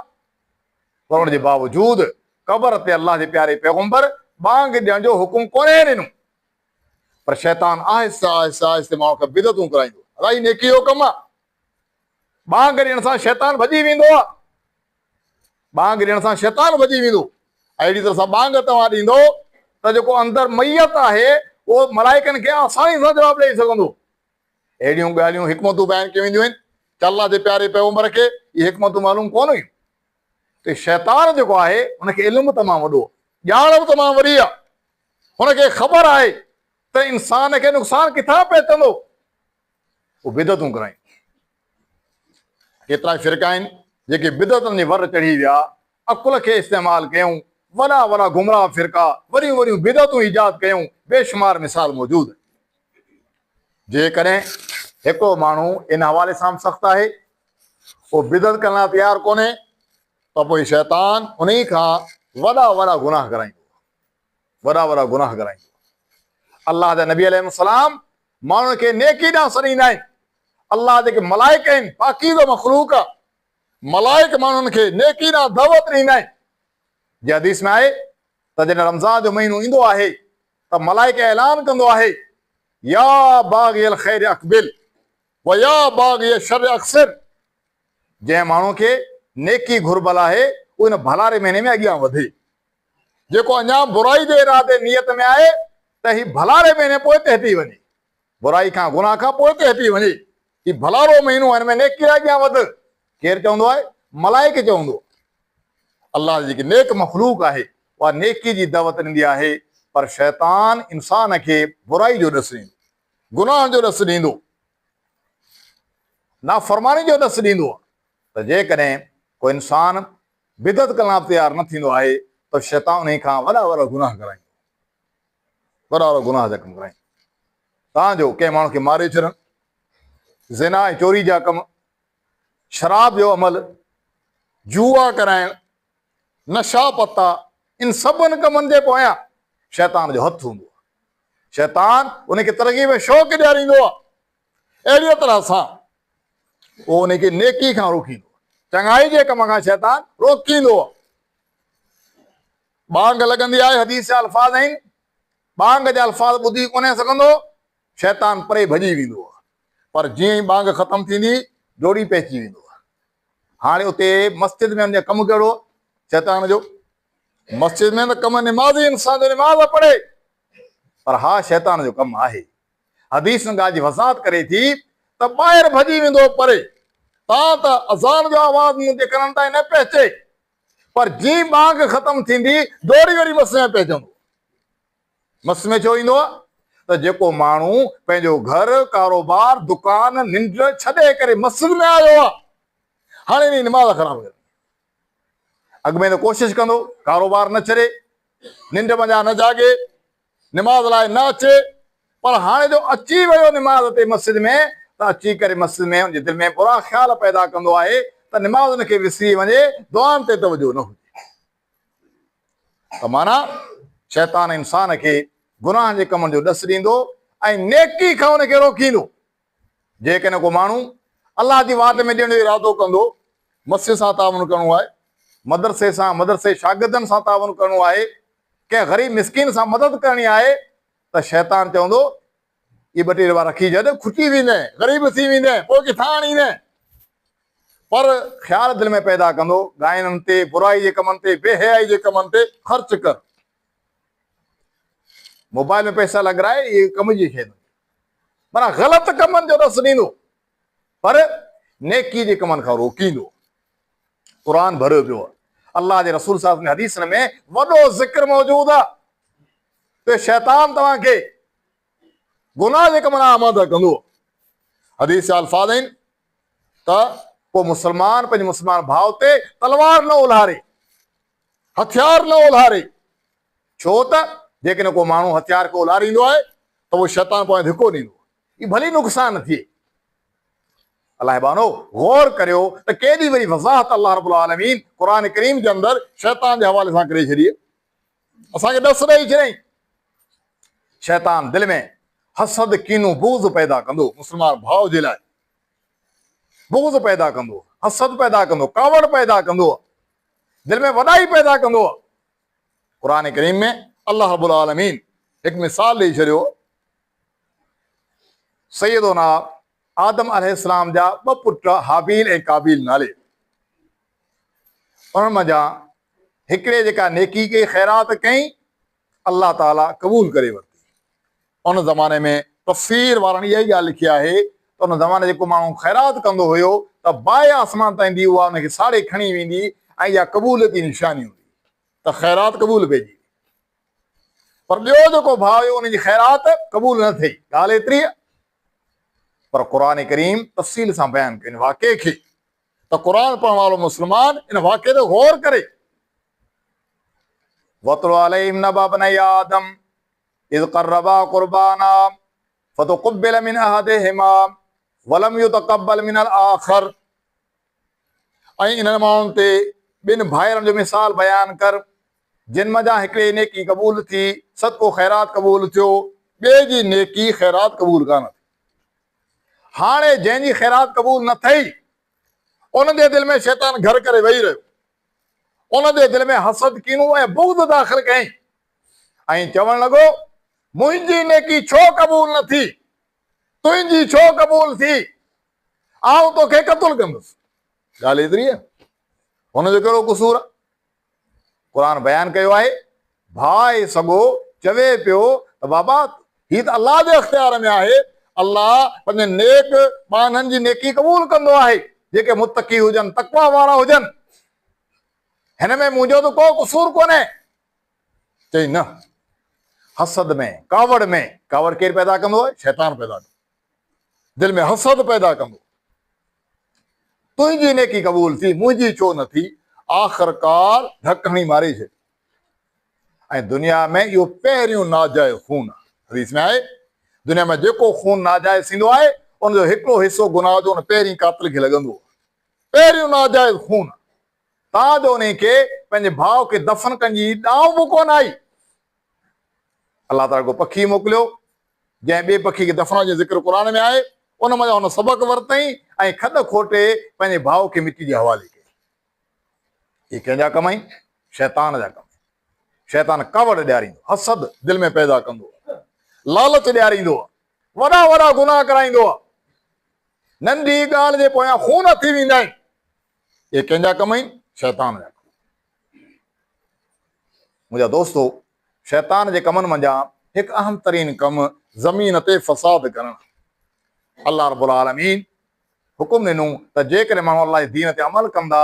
पर उनजे बावजूद क़बर ते अलाह जे प्यारे पैगम्बर बांग ॾियण जो हुकुम कोन्हे ॾिनो। पर शैतान आहिस्ते आहिस्ते आहिस्ते माण्हू खे बिदतूं कराईंदो। अलाई नेकी जो कमु आहे। बांग ॾियण सां शैतान भॼी वेंदो आहे, बांग ॾियण सां शैतान भॼी वेंदो। अहिड़ी तरह सां बांग तव्हां ॾींदो त जेको अंदरि मैयत आहे उहो मलाइकनि खे आसानी सां जवाबु ॾेई सघंदो। अहिड़ियूं ॻाल्हियूं हिकमतूं बयानु कयूं वेंदियूं आहिनि त अलाह जे प्यारे पैगम्बर खे इहे हिकमतूं मालूम कोन हुयूं। त शैतान जेको आहे हुनखे इल्मु तमामु वॾो, ॼाण बि तमामु वॾी आहे। हुनखे ख़बर आहे त इंसान खे नुक़सानु किथां पहुचंदो, उहो बिदतूं कराईं। केतिरा फ़िरका आहिनि जेके बिदतनि जे वर चढ़ी विया, अकुल खे इस्तेमालु कयूं, वॾा वॾा गुमराह फ़िरका, वॾियूं वॾियूं बिदतूं ईजाद कयूं, बेशुमार मिसाल मौजूदु। जेकॾहिं हिकिड़ो माण्हू इन हवाले सां सख़्तु आहे, उहो बिदत करण लाइ तयारु कोन्हे, त पोइ शैतान उन खां वॾा वॾा गुनाह कराईंदो, वॾा वॾा गुनाह कराईंदो। अलाह जा नबी अलैहिस्सलाम माण्हुनि खे नेकी ॾांहुं सॾींदा आहिनि। अलाह जेके मलाइक आहिनि, पाकीज़ो मख़लूक आहे, मलाइक माण्हुनि खे नेकी ॾांहुं दावत ॾींदा आहिनि। जे हदीस में आहे त जॾहिं रमज़ान जो महीनो ईंदो आहे त मलाइक ऐलान कंदो आहे, या बाग़ियल ख़ैर अक़बिल व या बाग़ियल शर अक़सिर। जंहिं माण्हू खे नेकी घुरबल आहे उहो इन भलारे महीने में अॻियां वधे। जेको अञा बुराई जे इरादे नियत में आहे त ही भलारे महीने पोइ ते हटी वञे, बुराई खां गुनाह खां पोइ ते हटी वञे। ही भलारो महीनो हिन में नेकी अॻियां वध। केरु चवंदो आहे? मलाइक चवंदो। अलाह जी जेकी नेक मख़लूक आहे उहा नेकी जी दावत ॾींदी आहे, पर शैतान इंसान खे बुराई जो ॾसु ॾींदो, गुनाह जो ॾसु ॾींदो, नाफ़रमानी जो ॾसु ॾींदो आहे। त जेकॾहिं को इंसान बिदत करण लाइ तयारु न थींदो आहे त शैतान उन खां वॾा वॾा गुनाह कराईंदो, वॾा वॾा गुनाह जा कमु कराईंदो। तव्हांजो कंहिं माण्हू खे मारे छॾणु, ज़िना ऐं चोरी जा कम, शराब जो अमल, जुआ कराइणु, नशा पता, इन सभिनि कमनि जे पोयां शैतान जो हथु हूंदो आहे। शैतान उनखे तरक़ीब में शौक़ु ॾियारींदो आहे। अहिड़ीअ तरह सां उहो उनखे नेकी खां रोकींदो, चङाई जे कम खां शैतान रोकींदो आहे। बांग लॻंदी आहे, हदीस जा अल्फाज़ आहिनि, बांग जा अल्फाज़ ॿुधी कोन्हे सघंदो, शैतान परे भॼी वेंदो आहे। पर जीअं ई बांग ख़तमु थींदी डोड़ी पइजी वेंदो आहे। हाणे उते मस्जिद में वञे कमु कहिड़ो शैतान जो? मस्जिद में त कमु निमाज़ी इंसान जो निमाज़ पढ़े, पर हा शैतान जो कमु आहे। हदीस ॻाल्हि जी वज़ाहत करे थी त ॿाहिरि भॼी वेंदो परे। तव्हां त अज़ान जो आवाज़ मुंहिंजे कननि ताईं न पहुचे, पर जीअं बांग ख़तमु थींदी दौड़ी वरी मस्जिद में पइजंदो। मस्जिद में छो ईंदो आहे? त जेको माण्हू पंहिंजो घर, कारोबार, दुकान, निंड छॾे करे मस्जिद में आयो आहे, हाणे इन निमाज़ ख़राबु करे। अॻु में त कोशिशि कंदो कारोबार न छॾे, निंड मञा न जागे, निमाज़ लाइ न अचे, पर हाणे जो अची वियो निमाज़ ते मस्जिद में, त अची करे मस्जिद में हुनजे दिलि में बुरा ख़्याल पैदा कंदो आहे त निमाज़ हुनखे विसरी वञे, दुआनि ते तवजो न हुजे। त माना शैतान इंसान खे गुनाह जे कमनि जो ॾसु ॾींदो ऐं नेकी खां हुनखे रोकींदो। जेकॾहिं को माण्हू अलाह जी वात में ॾियण जो इरादो कंदो, मस्जिद सां तावन करिणो आहे, मदरसे सां, मदरसे शागिर्दनि सां तावन करिणो आहे, कंहिं ग़रीब मिसकिन सां मदद करणी आहे, त शैतान चवंदो इहे ॿ टे रुपया रखी छॾ, खुटी वेंदे, ग़रीब थी वेंदे, पोइ किथां आणींदे। पर ख़्याल दिलि में पैदा कंदो गायननि ते, बुराई जे कमनि ते, बेहयाई जे कमनि ते ख़र्च कर, मोबाइल में पैसा लॻाए, इहे कम जी शइ। माना ग़लति कमनि जो ॾसु ॾींदो, पर नेकी जे कमनि खां रोकींदो। क़ुरान भरियो पियो आहे, अलाह जे रसूल साहब ने हदीस में वॾो ज़िक्र मौजूदु आहे त शैतान तव्हांखे गुनाह जे कम लाइ आमादा कंदो। हदीस जा अल्फाज़ आहिनि त पोइ मुस्लमान पंहिंजे मुस्लमान भाउ ते तलवार न उल्हारे, हथियार न उल्हारे। छो त जेकॾहिं को माण्हू हथियार खे उल्हारींदो आहे त उहो शैतान पोइ धिको ॾींदो, ही भली नुक़सान थिए। अलाह बानो गौर करियो त केॾी वरी वज़ाहत अल्लाह रब्बुल आलमीन क़ुरान करीम जे अंदरि शैतान जे हवाले सां करे छॾी। असांखे ॾस ॾेई छॾियईं शैतान दिलि में हसद कीनू बूज़ पैदा कंदो, मुस्लमान भाउ जे लाइ बूज़ पैदा कंदो, हसद पैदा कंदो, कावड़ पैदा कंदो, दिलि में वॾाई पैदा कंदो। क़ुरान करीम में अल्लाह रब्बुल आलमीन हिकु मिसाल ॾेई छॾियो। सैयदना आदम अलैहिस्सलाम जा ॿ पुट हाबील ऐं काबील नाले, उन्हनि मंझां हिकिड़े जेका नेकी कई, ख़ैरात कई, अल्लाह ताला क़बूल करे वरिती। उन ज़माने में तफ़सीर वारनि इहा ई ॻाल्हि लिखी आहे त उन ज़माने जेको माण्हू ख़ैरात कंदो हुयो त बाहि आसमान ताईं ईंदी उहा हुनखे साड़े खणी वेंदी ऐं इहा क़बूलियत जी निशानी हूंदी त ख़ैरात क़बूल पइजी। पर ॿियो जेको भाउ हुयो उनजी ख़ैरात क़बूल न थिए। ॻाल्हि एतिरी आहे, पर क़ुरान करीम तफ़सील सां बयानु कनि वाक़े खे, त क़ुरान पढ़ण वारो मुस्लमान इन वाक़े ते गौर करे। वतलु अलैहिम नबअ बनी आदम इज़ क़र्रबा क़ुरबाना फतुक़ुब्बिल मिन अहदिहिमा वलम युतक़ब्बल मिनल आख़र। ऐं इन्हनि माण्हुनि ते ॿिनि भाइरनि जो मिसाल बयानु कर जिन मंझां हिकिड़े नेकी क़बूल थी, सदको ख़ैरात क़बूल थियो, ॿिए जी नेकी ख़ैरात क़बूल कान थी। हाणे जंहिंजी ख़ैरात क़बूल न थई उन जे दिलि में शैतान घर करे वेही रहियो, उन जे दिलि में हसद कीनू ऐं बुग़्ज़ दाख़िल कयईं ऐं चवणु लॻो मुंहिंजी नेकी छो क़बूल न थी, तुंहिंजी छो क़बूल थी, आउं तोखे क़तल कंदुसि। ॻाल्हि एतिरी आहे, हुनजो कहिड़ो क़सूर आहे? क़ुरान बयानु कयो आहे भाउ सॻो चवे पियो त बाबा हीअ त अलाह जे इख़्तियार में आहे, अलाह पंहिंजे नेक ॿारनि जी नेकी क़बूल कंदो आहे जेके मुतक़ी हुजनि, तक़वा वारा हुजनि, हिन में मुंहिंजो त को क़सूर कोन्हे। चई न, हसद में, कावड़ में, कावड़ केरु पैदा कंदो आहे? शैतान पैदा कंदो, दिलि में हसद पैदा कंदो। तुंहिंजी नेकी क़बूल थी, मुंहिंजी छो न थी? आख़िरकार धक हणी मारे छॾी। ऐं दुनिया में इहो पहिरियों नाजाइज़ खून आहे। हदीस में आहे दुनिया में जेको खून नाजाइज़ थींदो आहे उनजो हिकिड़ो हिसो गुनाह जो उन पहिरीं कातिल खे लॻंदो आहे। पहिरियों नाजाइज़ खून आहे, तव्हांजो उन खे पंहिंजे भाउ खे दफ़न कंजी ॾांहुं बि कोन आई। अलाह ताला को पखी मोकिलियो जंहिं ॿिए पखी खे दफ़न जो ज़िक्र क़ुरान में आहे, उन महिल हुन सबक़ वरितई ऐं खॾ खोटे पंहिंजे भाउ खे मिटी जे हवाले कई। इहे कंहिंजा कम आहिनि? शैतान जा कम। शैतान कावड़ ॾियारींदो, हसद दिलि में पैदा कंदो, लालच ॾियारींदो, वॾा वॾा गुनाह कराईंदो, नंढी ॻाल्हि जे पोयां खून थी वेंदा आहिनि। इहे कंहिंजा कम आहिनि? शैतान जा कम। मुंहिंजा दोस्तो, शैतान जे कमनि मंझां हिकु अहम तरीन कमु ज़मीन ते फ़साद करणु। अल्लाह रब्बुल आलमीन हुकुम ॾिनो त जेकॾहिं माण्हू अल्लाह जी दीन ते अमल कंदा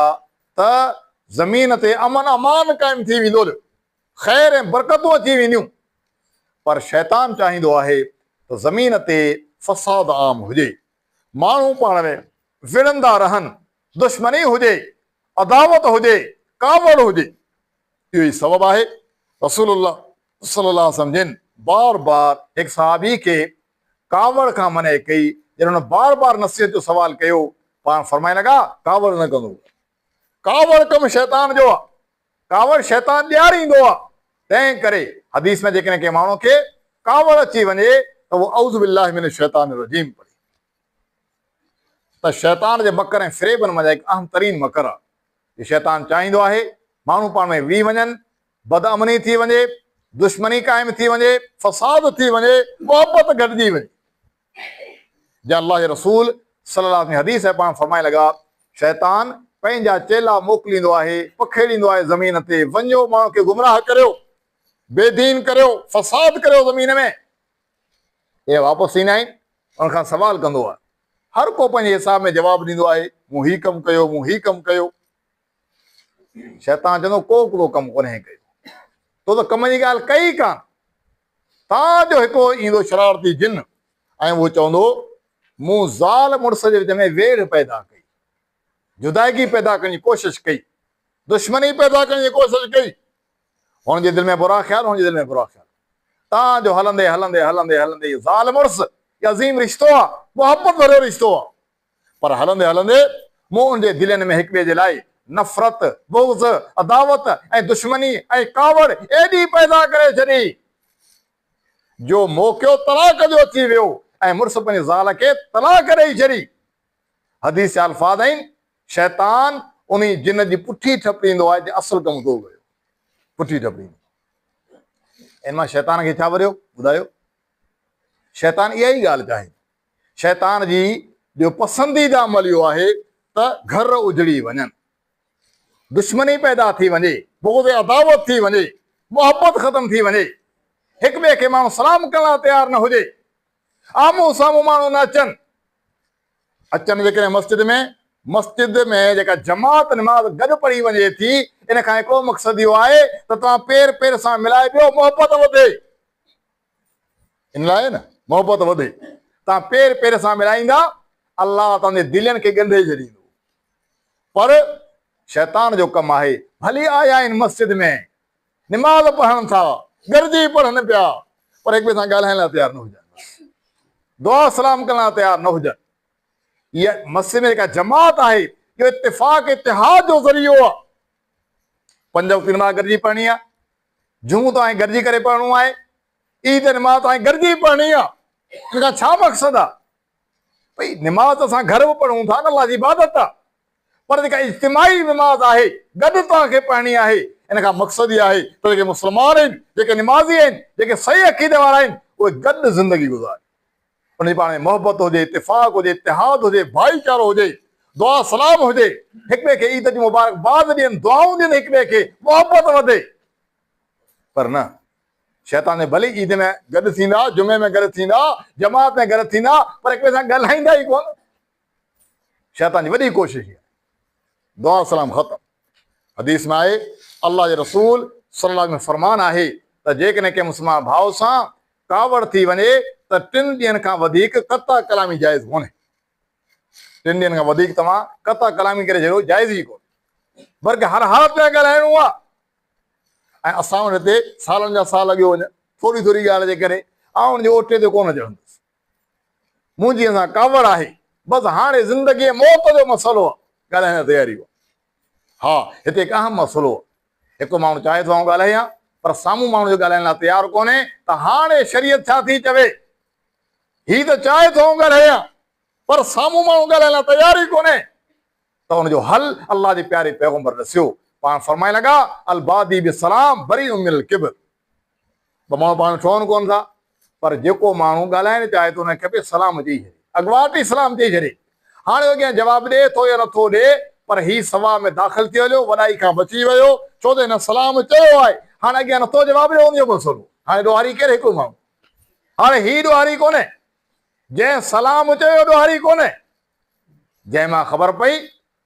त ज़मीन ते अमन अमान क़ाइमु थी वेंदो, ख़ैर ऐं बरकतूं अची वेंदियूं। पर शैतान चाहींदो आहे त ज़मीन ते फ़साद आम हुजे, माण्हू पाण में विढ़ंदा रहनि, दुश्मनी हुजे, अदावत हुजे, कावड़ हुजे। इहो ई सबबु आहे रसूलुल्लाह सल्लल्लाहु अलैहि वसल्लम जिन बार बार हिकु सहाबी खे कावड़ खां मने कई। जॾहिं हुन बार बार नसीहत जो सवाल कयो, पाण फरमाइण लॻा कावड़ न कंदो, कावड़ कमु शैतान जो आहे, कावड़ शैतान ॾियारींदो आहे। तंहिं करे हदीस में जेकॾहिं कंहिं माण्हू खे कावड़ अची वञे त उहो औज़ु बिल्लाहि मिन शैतान रजीम पढ़े। त शैतान जे मकर ऐं फ़रेबनि मंझां हिकु अहम तरीन मकर आहे। शैतान चाहींदो आहे माण्हू पाण में वी वञनि, बदअमनी थी वञे, दुश्मनी क़ाइमु थी वञे, फ़साद थी वञे, मोहबत घटिजी वञे। जंहिं अल्लाह जे रसूल सल्लल्लाहु अलैहि वसल्लम हदीस आहे पाण फरमाइण लॻा शैतान पंहिंजा चेला मोकिलींदो आहे, पखेड़ींदो आहे ज़मीन ते, वञो माण्हू खे गुमराह करियो, बेदीन करियो, फ़साद करियो ज़मीन में। इहे वापसि ईंदा आहिनि, उनखां सवाल कंदो आहे, हर को पंहिंजे हिसाब में जवाबु ॾींदो आहे, मूं हीउ कमु कयो, मूं हीउ कमु कयो। शैतान चवंदो को हिकिड़ो कमु कोन्हे कयो, तो त कम जी ॻाल्हि कई कान। तव्हांजो हिकिड़ो ईंदो शरारती जिन ऐं उहो चवंदो मूं ज़ाल मुड़ुस जे विच में वेड़ पैदा कई, जुदाइगी पैदा करण जी कोशिशि कई, दुश्मनी पैदा करण जी कोशिशि कई। हुनजे दिलि में बुरा ख़्याल, हुनजे दिलि में बुरा ख़्याल। तव्हांजो हलंदे हलंदे हलंदे हलंदे ज़ाल मुड़ुस अज़ीम रिश्तो आहे, मुहबत भरियो रिश्तो आहे। पर हलंदे हलंदे मुंहं जे दिलनि में हिक ॿिए जे लाइ नफ़रत, बुग़्ज़, अदावत ऐं दुश्मनी ऐं कावड़ एॾी पैदा करे छॾी जो मौक़ियो तलाक जो अची वियो ऐं मुड़ुस पंहिंजे ज़ाल खे तलाक ॾेई छॾी। हदीस जा अल्फाज़ आहिनि, शैतान उन जिन जी पुठी ठपींदो आहे, असुल कमु थो कयो, पुठी ठपींदो। इन मां शैतान खे छा वरियो ॿुधायो? शैतान इहा ई ॻाल्हि चाहे। शैतान जी जो पसंदीदा अमल इहो आहे त घर उजड़ी वञनि, दुश्मनी पैदा थी वञे, बुग़्ज़ अदावत थी वञे, मोहबत ख़तम थी वञे, हिक ॿिए खे माण्हू सलाम करण लाइ तयारु न हुजे, आम्हूं साम्हूं माण्हू न अचनि जेकॾहिं मस्जिद में जेका जमात निमाज़ गॾु पढ़ी वञे थी, इन खां हिकिड़ो मक़सदु इहो आहे त तव्हां पेर पेर सां मिलाए ॾियो, मोहबत वधे। इन लाइ न मोहबत वधे, तव्हां पेर पेर सां मिलाईंदा, अलाह तव्हांजे दिलनि खे ॻंढे छॾींदो। पर शैतान जो कमु आहे, भली आया आहिनि मस्जिद में, निमाज़ पढ़नि था, गॾिजी पढ़नि पिया, पर हिक ॿिए सां ॻाल्हाइण लाइ तयारु न हुजनि, दुआ सलाम करण लाइ तयारु न हुजनि। इहा मस्जिद में जेका जमात आहे, इहो इत्तिफ़ाक़ इतिहाद जो ज़रियो आहे। 5 वक़्त नमाज़ गॾिजी पढ़णी आहे, जुमो तव्हांखे गॾिजी करे पढ़णो आहे, ईद निमाज़ तव्हांखे गॾिजी पढ़णी आहे। इन खां छा मक़सदु आहे? भई निमाज़ असां घर बि पढ़ूं था न, अल्लाह जी इबादत आहे, पर जेका इज्तिमाई निमाज़ आहे, गॾु तव्हांखे पढ़णी आहे। इन खां मक़सदु इहो आहे त जेके मुस्लमान आहिनि, जेके निमाज़ी आहिनि, जेके सही अक़ीदे वारा आहिनि, उहे गॾु ज़िंदगी गुज़ारनि। उन जे पाण में मोहबत हुजे, इत्तिफ़ाक़ हुजे, इतिहाद हुजे, भाईचारो हुजे, दुआ सलाम हुजे, हिक ॿिए खे ईद जी मुबारकबाद ॾियनि, दुआऊं ॾियनि हिक ॿिए खे, मोहबत वधे। पर न, शैतान जे भली ईद में गॾु थींदा, जुमे में गॾु थींदा, जमात में गॾु थींदा, पर हिक ॿिए सां ॻाल्हाईंदा ई कोन। शैतान जी वॾी कोशिशि आहे, दुआ सलाम ख़तमु। हदीस में आहे, अल्लाह जे रसूल सल्लल्लाहु अलैहि वसल्लम फरमान आहे त जेकॾहिं कंहिं मुस्लमान भाउ सां कावड़ थी वञे त 3 ॾींहंनि खां वधीक कता कलामी जाइज़ कोन्हे। 3 ॾींहंनि खां वधीक तव्हां कता कलामी करे छॾियो, जाइज़ ई कोन्हे, बल्कि हर हालत में ॻाल्हाइणो आहे। ऐं असां वटि हिते सालनि जा साल अॻियो वञे, थोरी थोरी ॻाल्हि जे करे आउं हुनजे ओटे ते कोन चढ़ंदुसि, मुंहिंजी असां कावड़ आहे, बसि हाणे ज़िंदगीअ मौत जो मसइलो आहे, ॻाल्हाइण जी तयारी आहे। हा, हिते हिकु अहम मसइलो आहे, हिकु माण्हू चाहे थो आउं ॻाल्हायां, पर साम्हूं माण्हू जो ॻाल्हाइण लाइ तयारु कोन्हे, त हाणे शरीयत छा थी चवे? ही त चाहे थो आउं ॻाल्हायां, पर साम्हूं माण्हू ॻाल्हाइण लाइ तयारु ई कोन्हे, त हुनजो हल अल्लाह जे प्यारे पैगम्बर ॾसियो। पाण फरमाइण लॻा, अल बादी बिसलाम बरीउम मिनल किब्र। माण्हू पाण ठहनि कोन था, पर जेको माण्हू ॻाल्हाइण चाहे थो हुनखे खपे सलाम चई छॾे, अॻुवाट ई सलाम चई छॾे। हाणे अॻियां जवाबु ॾिए थो या नथो ॾिए, पर ही सवा में दाख़िल थी वञो, वॾाई खां बची वियो, छो त हिन सलाम चयो आहे। हाणे अॻियां नथो जवाबु ॾियो, हुनजो मसइलो। हाणे ॾोहारी केरु? हिकु माण्हू। हाणे ही ॾोहारी कोन्हे, जंहिं सलाम चयो ॾोहारी कोन्हे, जंहिं मां ख़बर पई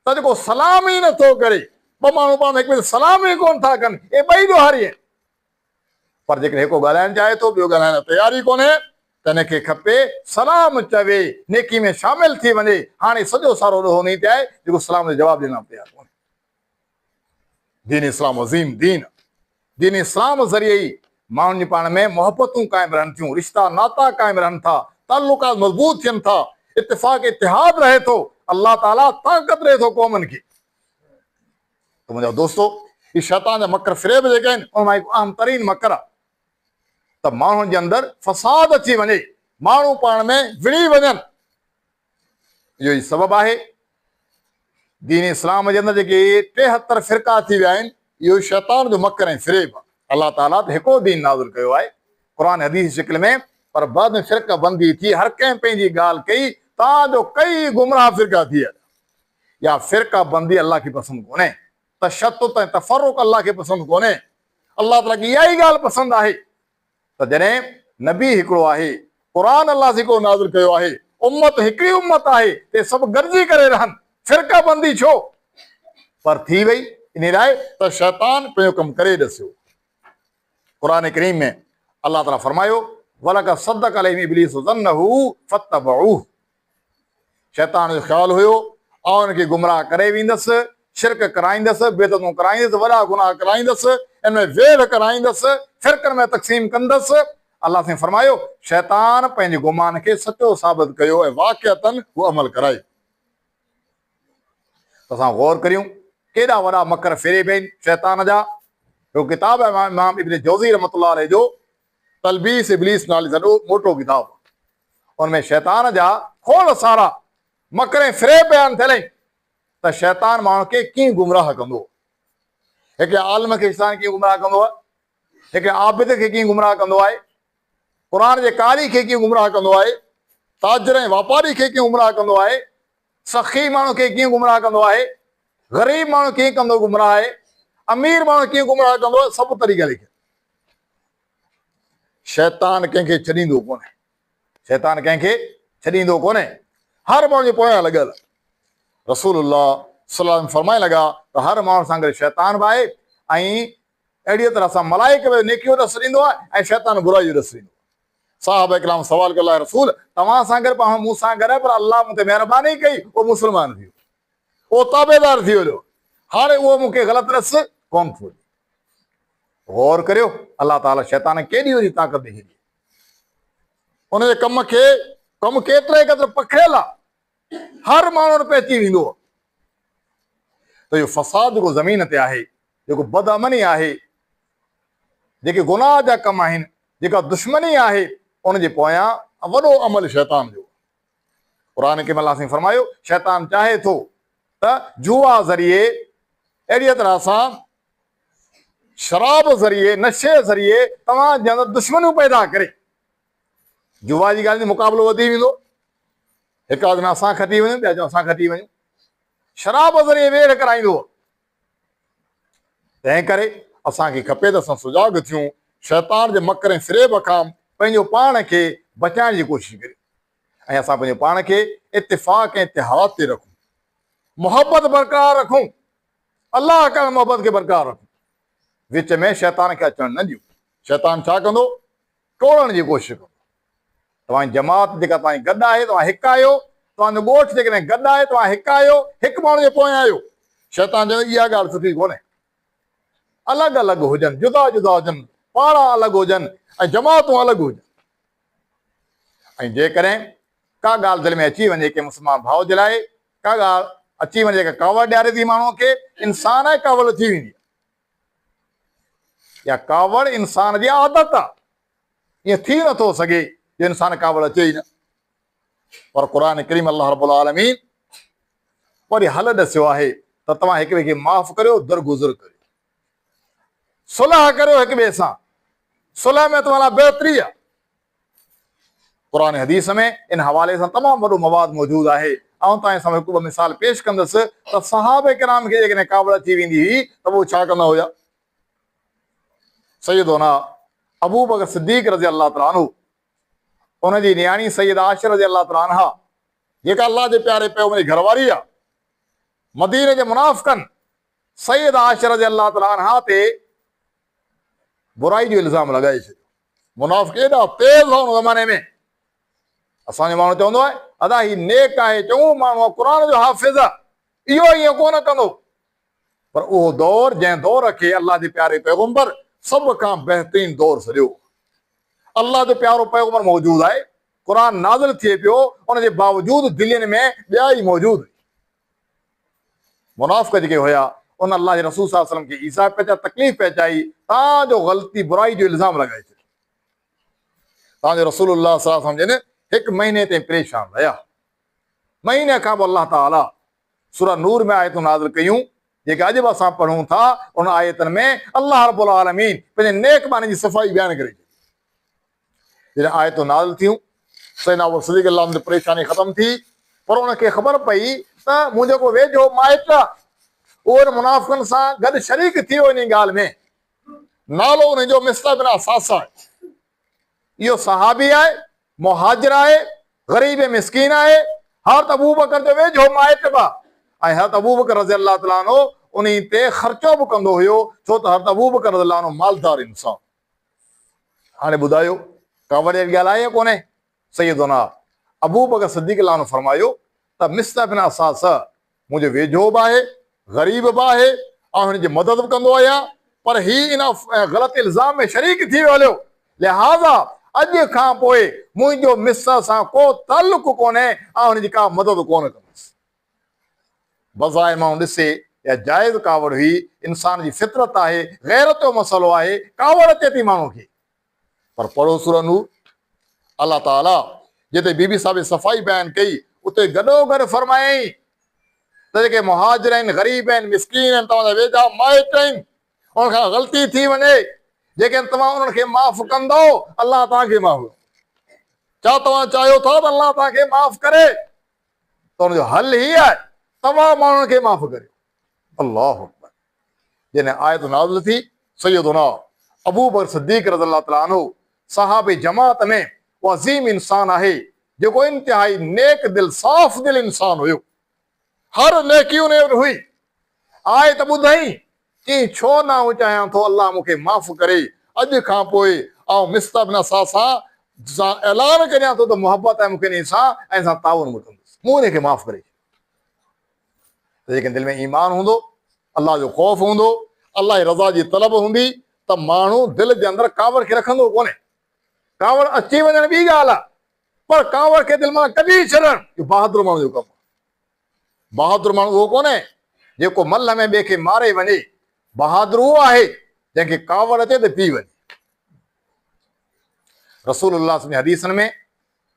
त जेको सलाम ई नथो करे, ॿ माण्हू पाण हिक ॿिए सलाम ई कोन था कनि, इहे ॿई ॾोहारी आहिनि। पर जेकॾहिं हिकु ॻाल्हाइण चाहे थो, ॿियो ॻाल्हाइण जी तयारी कोन्हे, त हिनखे खपे सलाम चवे, नेकी में शामिल थी वञे। हाणे सॼो सारो ॾोहो नहीं आहे जेको सलाम जो जवाबु ॾियण तयारु कोन्हे। दीन इस्लाम अज़ीम दीन, दीन इस्लाम ज़रिए ई माण्हुनि जी पाण में मोहबतूं क़ाइमु रहनि थियूं, रिश्ता नाता क़ाइमु रहनि था, ताल्लुकात मज़बूत थियनि था, इत्तिफ़ाक़ इतिहाद रहे थो, अल्लाह ताला ताक़त ॾिए थो क़ौमनि खे। त मुंहिंजा दोस्तो, ही शैतान जा मकर फ़रेब जेके आहिनि, उन मां हिकु अहम तरीन मकर आहे त माण्हुनि जे अंदरि फ़साद अची वञे, माण्हू पाण में विड़ी वञनि। इहो ई सबबु आहे दीन इस्लाम जे अंदरि जेके 73 फ़िरका थी विया आहिनि, इहो शैतान जो मकर ऐं फ़रेब आहे। अल्लाह ताला त हिकिड़ो दीन नाज़िल कयो आहे क़ुरान हदीस शिकिल में, पर बाद में फ़िरका बंदी थी, हर कंहिं पंहिंजी ॻाल्हि कई, तव्हांजो कई गुमराह फ़िरका थी विया। या फ़िरका बंदी अल्लाह खे पसंदि कोन्हे, तशद्दुद ऐं तफ़र्रुक़ अल्लाह खे पसंदि कोन्हे। अल्लाह ताला खे इहा ई ॻाल्हि पसंदि आहे त जॾहिं नबी हिकिड़ो आहे, क़ुरान अल्लाह से हिकिड़ो नाज़िल कयो आहे, उम्मत हिकिड़ी उम्मत आहे, ते सभु गॾिजी करे रहनि, फ़िरका बंदी छो? पर थी वई इन लाइ त शैतान पंहिंजो कमु करे ॾसियो। क़ुरान करीम में अल्लाह ताला फरमायो, वलक़द सद्दक़ अलैहिम इब्लीस ज़न्नहु फत्तबऊहु। शैतान जो ख़्यालु हुयो ऐं हुनखे गुमराह करे वेंदसि, शिरक कराईंदसि, बेदतूं कराईंदसि, वॾा गुनाह कराईंदसि, इन में वेढ़ कराईंदसि, फ़िरकनि में तक़सीम कंदसि। अल्लाह से फरमायो, शैतान पंहिंजे गुमान खे सचो साबित कयो ऐं वाक़िअतन उहो अमल कराए। असां गौर करियूं केॾा वॾा मकर फेरे पिया आहिनि शैतान जा। जो किताब आहे इमाम इब्न जौज़ी रहमतुल्लाह अलैह जो तलबीस इब्लीस नाले सां मोटो किताब। उनमें शैतान जा खोड़ सारा मकर फिरे बयान थियल आहिनि त शैतान माण्हू खे कीअं गुमराह कंदो। हिकिड़े आलम खे शैतान कीअं गुमराह कंदो आहे, हिकिड़े आबिद खे कीअं गुमराह कंदो आहे, क़ुर जे कारी खे कीअं गुमराह कंदो आहे, ताजर ऐं वापारी खे कीअं गुमराह कंदो आहे, सखी माण्हू खे कीअं गुमराह कंदो आहे, ग़रीब माण्हू कीअं कंदो गुमराह आहे, अमीर माण्हू कीअं गुमराह कंदो आहे, सभु तरीक़ा लिखियल। शैतान कंहिंखे छॾींदो कोन्हे, शैतान कंहिंखे छॾींदो कोन्हे, हर माण्हू जे पोयां लॻल। रसूलुल्लाह सल्लल्लाहु अलैहि वसल्लम फरमाइण लॻा त हर माण्हू सां गॾु शैतान बि आहे ऐं अहिड़ीअ तरह सां मलाइक बि नेकीअ जो ॾस ॾींदो आहे ऐं शैतान बुराई जो ॾस ॾींदो आहे। साहब इकराम सवाल कयो अल्लाह रसूल तव्हां सां गॾु पाण मूं सां गॾु पर अल्लाह मूं ते महिरबानी कई, उहो मुस्लमान थी वियो, उहो ताबेदार थी वियो, हाणे उहो मूंखे ग़लति रस कोन थो ॾे। गौर करियो अलाह ताला शैतान केॾी वॾी ताक़त ॾेई छॾी, उनजे कमु केतिरे क़दुरु पखिड़ियल आहे, हर माण्हू पे अची वेंदो। त इहो फ़साद जेको ज़मीन ते आहे, जेको बदअमनी आहे, जेके गुनाह जा कम आहिनि, जेका दुश्मनी आहे, उनजे पोयां वॾो अमल शैतान जो। क़ुर के अल्लाह साईं फरमायो शैतान चाहे थो त जुआ ज़रिए, अहिड़ीअ तरह सां शराब ज़रिए, नशे ज़रिए तव्हांजे अंदरि दुश्मनियूं पैदा करे। जुआ जी ॻाल्हि जो मुक़ाबिलो वधी वेंदो, हिकु आदमी असां खटी वञूं, ॿिया चऊं असां खटी वञूं, शराब ज़रिए वेड़ कराईंदो। तंहिं करे असांखे खपे त असां सुजाॻ थियूं, शैतान जे मकर ऐं फ़िरेब खां पंहिंजो पाण खे बचाइण जी कोशिशि करियूं ऐं असां पंहिंजे पाण खे इत्तिफ़ाक़ ऐं इतिहाद ते रखूं, मोहबत बरक़रार रखूं, अलाह खां मोहबत खे बरक़रार रखूं, विच में शैतान खे अचणु न ॾियूं। शैतान छा कंदो, टोड़ण जी कोशिशि कंदो। तव्हांजी जमात जेका तव्हांजी गॾु आहे, तव्हां हिकु आहियो, तव्हांजो ॻोठ जेकॾहिं गॾु आहे, तव्हां हिकु आहियो, हिकु माण्हू जे पोयां आहियो, शैतान चवंदो इहा ॻाल्हि सुठी कोन्हे, अलॻि अलॻि हुजनि, जुदा जुदा हुजनि, पाड़ा अलॻि हुजनि ऐं जमातूं अलॻि हुजनि। ऐं जेकॾहिं का ॻाल्हि दिलि में अची वञे की मुस्लमान भाउ जे लाइ का ॻाल्हि अची वञे जेका कावड़ ॾियारे थी माण्हूअ खे, इंसान आहे कावड़ अची वेंदी, या कावड़ इंसान जी आदत आहे, ईअं थी नथो सघे जो इंसान कावड़ अचे ई न। पर क़ुर करीम अल्लाह रब्बुल आलमीन वरी हल ॾसियो आहे त तव्हां हिक ॿिए खे माफ़ करियो, दरगुज़र करियो, सुलह करियो हिक ॿिए सां, सुलह में तव्हां लाइ बहितरी आहे। क़ुर हदीस में इन हवाले सां तमामु वॾो मवाद मौजूदु आहे। ऐं तव्हांजे साम्हूं हिकु ॿ मिसाल पेश कंदुसि त सहाबे किराम खे जेकॾहिं कावड़ अची वेंदी हुई त उहो छा कंदा हुया। सैयदना अबू बकर सिद्दीक़ रज़ी अल्लाह तआला अन्हु, उनजी नियाणी सैयदा आयशा रज़ी अल्लाह तआला अन्हा, जेका अल्लाह जे प्यारे पैगंबर जी घरवारी आहे, मदीने जे मुनाफ़िक़नि सैयदा आयशा रज़ी अल्लाह तआला अन्हा ते बुराई जो इल्ज़ाम लॻाए छॾियो। मुनाफ़िक़ एॾा तेज़ हुआ उन ज़माने में, असांजो माण्हू चवंदो आहे अदा ही नेक आहे, चङो माण्हू आहे, क़ुर जो हाफ़िज़ आहे, इहो ईअं कोन कंदो। पर उहो दौर जंहिं दौर खे अल्लाह जे प्यारे पैगंबर सभ खां बहितरीन दौर सॼो, अल्लाह जो प्यारो पैगंबर मौजूदु आहे, क़ुर नाज़िल थिए पियो, उनजे बावजूदि दिलनि में ॿिया ई मौजूदु। मुनाफ़िक़ जेके हुया उन अल्लाह जे रसूल सल्लल्लाहु अलैहि वसल्लम खे ईज़ा पहुचाई, तकलीफ़ पहुचाई, तव्हांजो ग़लती बुराई जो इल्ज़ाम लॻाए छॾियो। तव्हांजो रसूलुल्लाह सल्लल्लाहु अलैहि वसल्लम हिकु महीने ताईं परेशान रहिया। महीने खां पोइ अल्लाह ताला सूरह नूर में आयतूं नाज़िल कयूं, जेके अॼु बि असां पढ़ूं था। उन आयतनि में अल्लाह रब्बुल आलमीन पंहिंजे नेक माण्हुनि जी सफ़ाई बयानु करे छॾी। जॾहिं आयतूं नाज़िल थियूं, सैयदना अबू बकर सिद्दीक़ अल्लाह जी परेशानी ख़तमु थी, पर उनखे ख़बर पई त मुंहिंजो को वेझो माइट आहे, उहो मुनाफ़िक़नि सां गॾु शरीक थी वियो इन ॻाल्हि में। नालो उनजो मिस्ता बिन असास आहे। इहो सहाबी आहे, मुहाजिर आहे, ग़रीब मिस्कीन आहे, हज़रत अबू बकर जो वेझो माइट बि आहे ऐं हज़रत अबू बकर रज़ी अल्लाह तआला अन्हु उन ते ख़र्चो बि कंदो हुयो, छो त हज़रत अबू बकर रज़ी अल्लाह अन्हु मालदार इंसान। हाणे ॿुधायो कावड़ जी ॻाल्हि आहे या कोन्हे। सैयदना अबू बकर सिद्दीक़ अल्लाह अन्हु फरमायो त मिस्ता बिन असास मुंहिंजो वेझो बि आहे, ग़रीब बि आहे ऐं हिनजी मदद बि कंदो आहियां, पर ही इन ग़लति इल्ज़ाम में शरीक थी वियो हलियो, लिहाज़ा अॼु खां पोइ मुंहिंजो मिस सां को ताल्लुक़ कोन्हे ऐं हुनजी का मदद कोन कंदुसि। बज़ाहिर माण्हू ॾिसे या जाइज़ कावड़ हुई, इंसान जी फितरत आहे, गैरत जो मसइलो आहे, कावड़ अचे थी माण्हू खे। पर पढ़ो सूरह नूर, अलाह ताला जिते बीबी साहिब सफ़ाई बयान कई उते गॾोगॾु फरमायई त जेके मुहाजिर आहिनि, ग़रीब आहिनि, मिस्कीन आहिनि, तव्हांजा वेझा माइट आहिनि, उन खां ग़लती थी वञे, जेकॾहिं तव्हां उन्हनि खे माफ़ कंदो अलाह तव्हांखे माफ़, छा तव्हां चाहियो था त अलाह तव्हांखे माफ़ करे, त हुनजो हल ई आहे तव्हां माण्हुनि खे माफ़ करियो। अल्लाहु अकबर। जॾहिं आयत नाज़िल थी, सैयदुना अबू बकर सिद्दीक़ रज़ियल्लाहु तआला अन्हु सहाबी जमात में वो अज़ीम इंसान आहे जेको इंतिहाई नेक दिल, साफ़ दिल इंसान हुयो, हर नेकी उन वटि हुई। आयत ॿुधई कि छो न आऊं चाहियां थो अलाह मूंखे माफ़ करे, अॼु खां पोइ आऊं मिस्ता बिन असां सां ऐलान करियां थो त मुहबत आहे मूंखे इन सां, ऐं सां ताउन बि कंदुसि, मूं हिन खे माफ़ करे। जेकॾहिं दिलि में ईमान हूंदो, अलाह जो ख़ौफ़ हूंदो, अलाह जी रज़ा जी तलब हूंदी, त माण्हू दिलि जे अंदरि कावड़ खे रखंदो कोन्हे। कावड़ अची वञण ॿी ॻाल्हि आहे, पर कावड़ खे दिलि मां कढी छॾणु इहो बहादुर माण्हू जो कमु आहे। बहादुर माण्हू उहो कोन्हे जेको मल में ॿिए खे मारे वञे, बहादुर उहो आहे जंहिंखे कावड़ अचे त पी वञे। रसूलुल्लाह जी हदीसनि में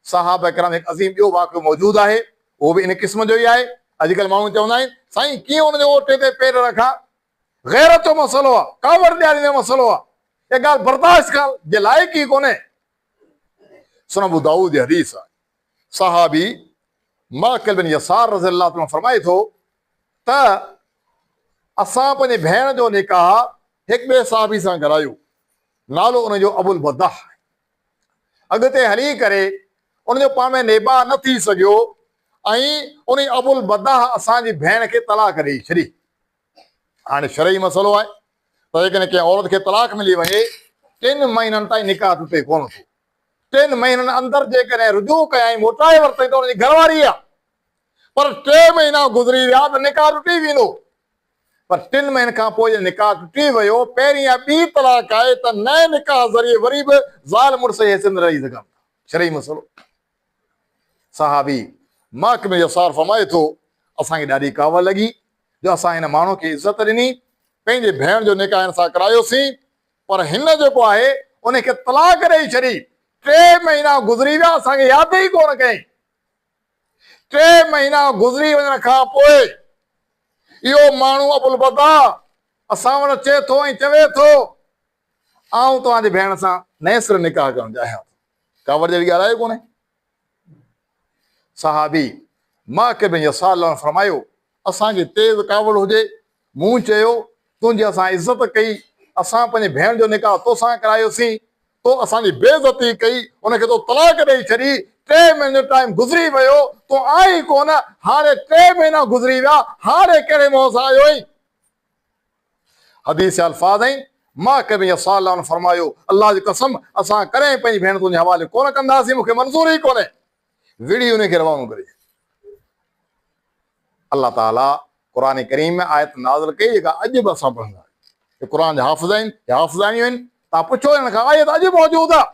सहाबा किराम हिकु अज़ीम ॿियो वाक़ियो मौजूदु आहे, उहो बि इन क़िस्म जो ई आहे। अॼुकल्ह माण्हू चवंदा आहिनि साईं कीअं हुनजे ओटे ते पेर रखां, गैरत जो मसइलो आहे, कावड़ ॾियारींदे जो मसइलो आहे, इहा ॻाल्हि बर्दाश्त करण जे लाइक़ ई कोन्हे। सुनन अबू दाऊद जी हदीस आहे, सहाबी माकिल बिन यसार रज़ियल्लाहु अन्हु फरमाए थो त असां पंहिंजे भेण जो निकाह हिकु ॿिए सहाबी सां करायो, नालो उनजो अबुल बदाह। अॻिते हली करे उनजो पाण में निबाह न थी सघियो ऐं उन अबुल बदाह असांजी भेण खे तलाक ॾेई छॾी। हाणे शरई मसइलो आहे त जेकॾहिं कंहिं औरत खे तलाक मिली वञे, 3 महीननि ताईं निकाह टुटे कोन थो। 3 महीननि अंदरि जेकॾहिं रुजू कयई, मोटाए वरितई त हुनजी घरवारी आहे, पर 3 महीना गुज़री विया त निकाह टुटी वेंदो। पर 3 महीननि खां पोइ निकाह टुटी वियो, पहिरीं या ॿी तलाक आहे त नए निकाह ज़रिए वरी बि ज़ाल मुड़ुस जी हैसियत रही सघनि था। शरई मसइलो। सहाबी माकिल बिन यसार फरमाए थो असांखे ॾाढी कावड़ लॻी जो असां हिन माण्हू खे इज़त ॾिनी, पंहिंजे भेण जो निकाह हिन सां करायोसीं, पर हिन जेको आहे उनखे तलाक ॾेई छॾी। 3 महीना गुज़री विया, असांखे यादि ई कोन कयईं। 3 महीना गुज़री वञण खां पोइ इहो माण्हू अबुल बदाह असां वटि अचे थो ऐं चवे थो आऊं तव्हांजी भेण सां नए सिरे निकाह करणु चाहियां थो। कावड़ जहिड़ी ॻाल्हि आहे कोन्हे। सहाबी माकिल बिन यसार फरमायो असांखे तेज़ कावड़ हुजे, मूं चयो तुंहिंजी असां इज़त कई, असां पंहिंजे भेण जो निकाह तोसां करायोसीं, तो असांजी बेइज़ती कई, उनखे तो तलाक ॾेई छॾी, 3 महीने जो टाइम गुज़री वियो, तूं आई कोन, हाणे 3 महीना गुज़री विया, हाणे कहिड़े मुंहं सां आयो आहीं? हदीस अल्फाज़ आहिनि, माकिल बिन यसार फरमायो अलाह जी कसम असां कॾहिं पंहिंजी भेण तुंहिंजे हवाले कोन कंदासीं, मूंखे मंज़ूर ई कोन्हे। विड़ी उनखे रवानो करे। अल्लाह ताला क़ुरान करीम में आयत नाज़िल कई जेका अॼु बि असां पढ़ंदा आहियूं। क़ुरान जा हाफ़िज़ आहिनि या हाफ़िज़ानियूं आहिनि, तव्हां पुछो हिन खां, आयत अॼु मौजूदु आहे।